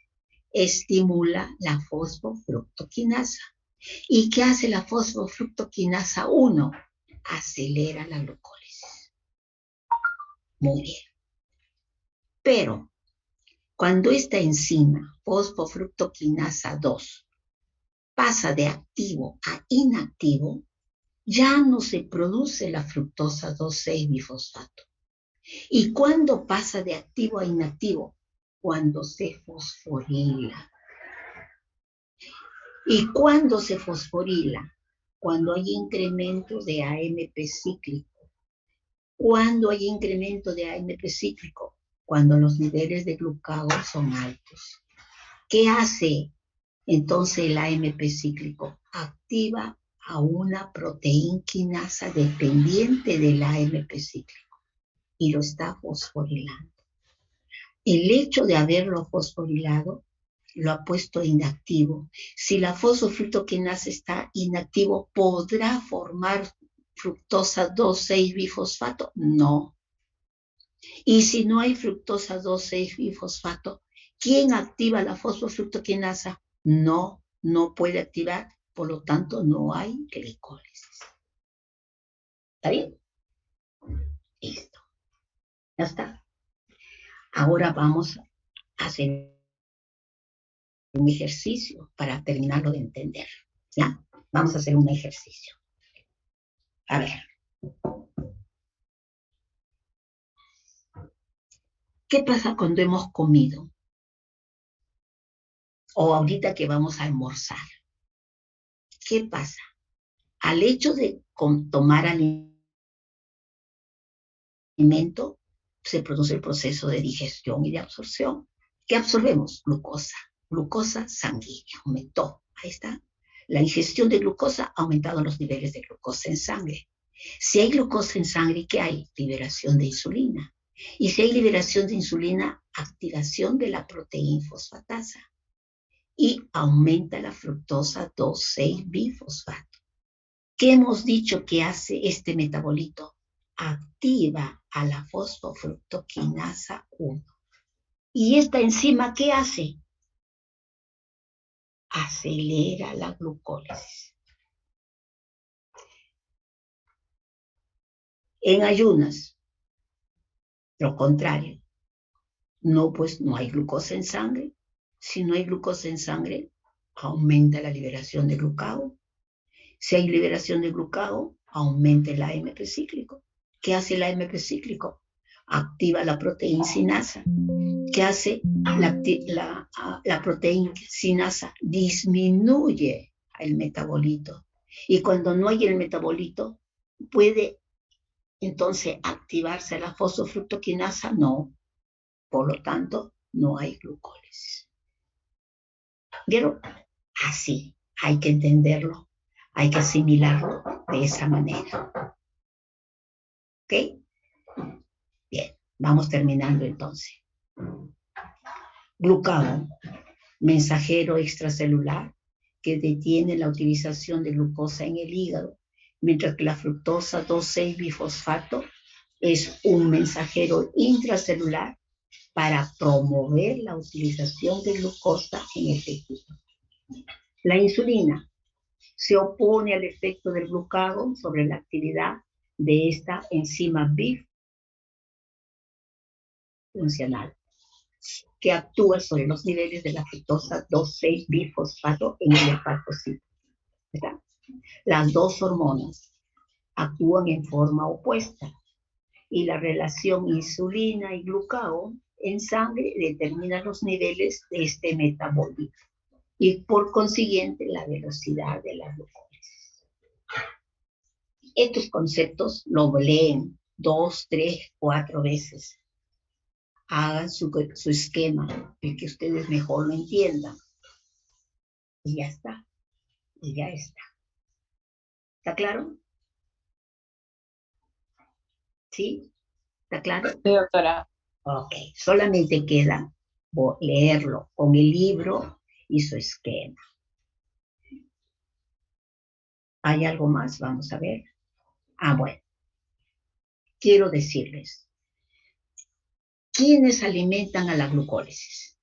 Estimula la fosfofructoquinasa. ¿Y qué hace la fosfofructoquinasa 1? Acelera la glucólisis. Muy bien. Pero cuando esta enzima, fosfofructoquinasa 2, pasa de activo a inactivo, ya no se produce la fructosa 2,6-bifosfato. ¿Y cuándo pasa de activo a inactivo? Cuando se fosforila. ¿Y cuándo se fosforila? Cuando hay incremento de AMP cíclico. ¿Cuándo hay incremento de AMP cíclico? cuando los niveles de glucagón son altos. ¿Qué hace entonces el AMP cíclico? Activa a una proteína quinasa dependiente del AMP cíclico y lo está fosforilando. El hecho de haberlo fosforilado lo ha puesto inactivo. Si la fosfofructoquinasa está inactivo, ¿podrá formar fructosa 2,6-bifosfato? No. Y si no hay fructosa 2,6-bifosfato, ¿quién activa la fosfofructoquinasa? No, no puede activar, por lo tanto no hay glicólisis. ¿Está bien? Listo. Ya está. Ahora vamos a hacer un ejercicio para terminarlo de entender. ¿Ya? Vamos a hacer un ejercicio. A ver. ¿Qué pasa cuando hemos comido? O ahorita que vamos a almorzar. ¿Qué pasa? Al hecho de tomar alimento, se produce el proceso de digestión y de absorción. ¿Qué absorbemos? Glucosa. Glucosa sanguínea. Aumentó. Ahí está. La ingestión de glucosa ha aumentado los niveles de glucosa en sangre. Si hay glucosa en sangre, ¿qué hay? Liberación de insulina. Y si hay liberación de insulina, activación de la proteína fosfatasa. Y aumenta la fructosa 2,6-bifosfato. ¿Qué hemos dicho que hace este metabolito? Activa a la fosfofructoquinasa 1. ¿Y esta enzima qué hace? Acelera la glucólisis. En ayunas, lo contrario. No, pues no hay glucosa en sangre. Si no hay glucosa en sangre, aumenta la liberación de glucagón. Si hay liberación de glucagón, aumenta el AMP cíclico. ¿Qué hace el AMP cíclico? Activa la proteína sinasa. ¿Qué hace la proteína sinasa? Disminuye el metabolito. Y cuando no hay el metabolito, ¿puede entonces activarse la fosfofructoquinasa? No. Por lo tanto, no hay glucólisis. ¿Vieron? Así, hay que entenderlo, hay que asimilarlo de esa manera. ¿Ok? Bien, vamos terminando entonces. Glucagón, mensajero extracelular que detiene la utilización de glucosa en el hígado, mientras que la fructosa 2,6-bifosfato es un mensajero intracelular para promover la utilización de glucosa en el tejido. La insulina se opone al efecto del glucagón sobre la actividad de esta enzima bifuncional, que actúa sobre los niveles de la fructosa 2,6-bifosfato en el hepatocito. Las dos hormonas actúan en forma opuesta y la relación insulina y glucagón en sangre determina los niveles de este metabolito y por consiguiente la velocidad de la glucólisis. Estos conceptos lo leen 2, 3, 4 veces. Hagan su esquema, el que ustedes mejor lo entiendan. Y ya está. Y ya está. ¿Está claro? ¿Sí? ¿Está claro? Sí, doctora. Ok. Solamente queda leerlo con el libro y su esquema. ¿Hay algo más? Vamos a ver. Bueno. Quiero decirles, ¿quiénes alimentan a la glucólisis?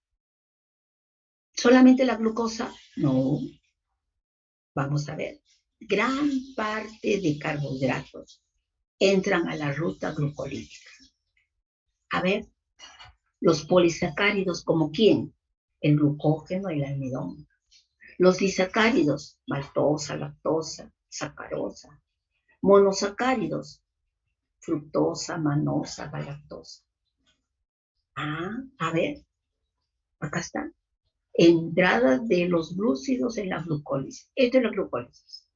¿Solamente la glucosa? No. Vamos a ver. Gran parte de carbohidratos entran a la ruta glucolítica. A ver, los polisacáridos, ¿como quién? El glucógeno y el almidón. Los disacáridos, maltosa, lactosa, sacarosa. Monosacáridos, fructosa, manosa, galactosa. A ver, acá está. Entrada de los glúcidos en la glucólisis. Esto es la glucólisis.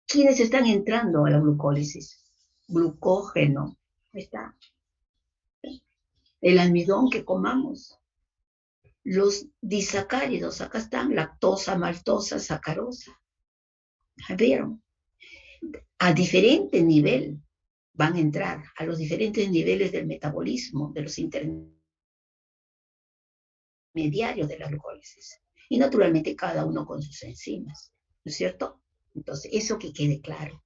¿Quiénes están entrando a la glucólisis? Glucógeno. Ahí está. el almidón que comamos, los disacáridos, acá están, lactosa, maltosa, sacarosa. ¿Vieron? A diferente nivel van a entrar, a los diferentes niveles del metabolismo, de los intermediarios de la glucólisis. Y naturalmente cada uno con sus enzimas, ¿no es cierto? Entonces, eso que quede claro.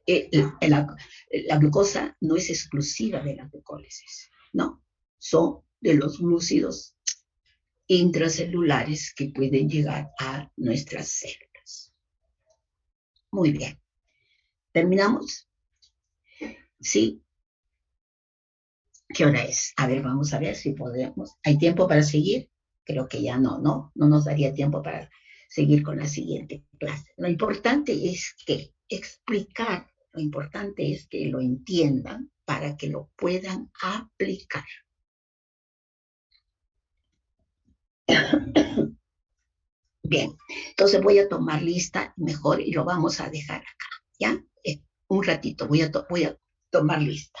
La glucosa no es exclusiva de la glucólisis, ¿no? Son de los glúcidos intracelulares que pueden llegar a nuestras células. Muy bien. ¿Terminamos? ¿Sí? ¿Qué hora es? A ver, vamos a ver si podemos. ¿Hay tiempo para seguir? Creo que ya no nos daría tiempo para seguir con la siguiente clase. Lo importante es que explicar, lo importante es que lo entiendan para que lo puedan aplicar. Bien, entonces voy a tomar lista mejor y lo vamos a dejar acá, ¿ya? Un ratito, voy a tomar lista.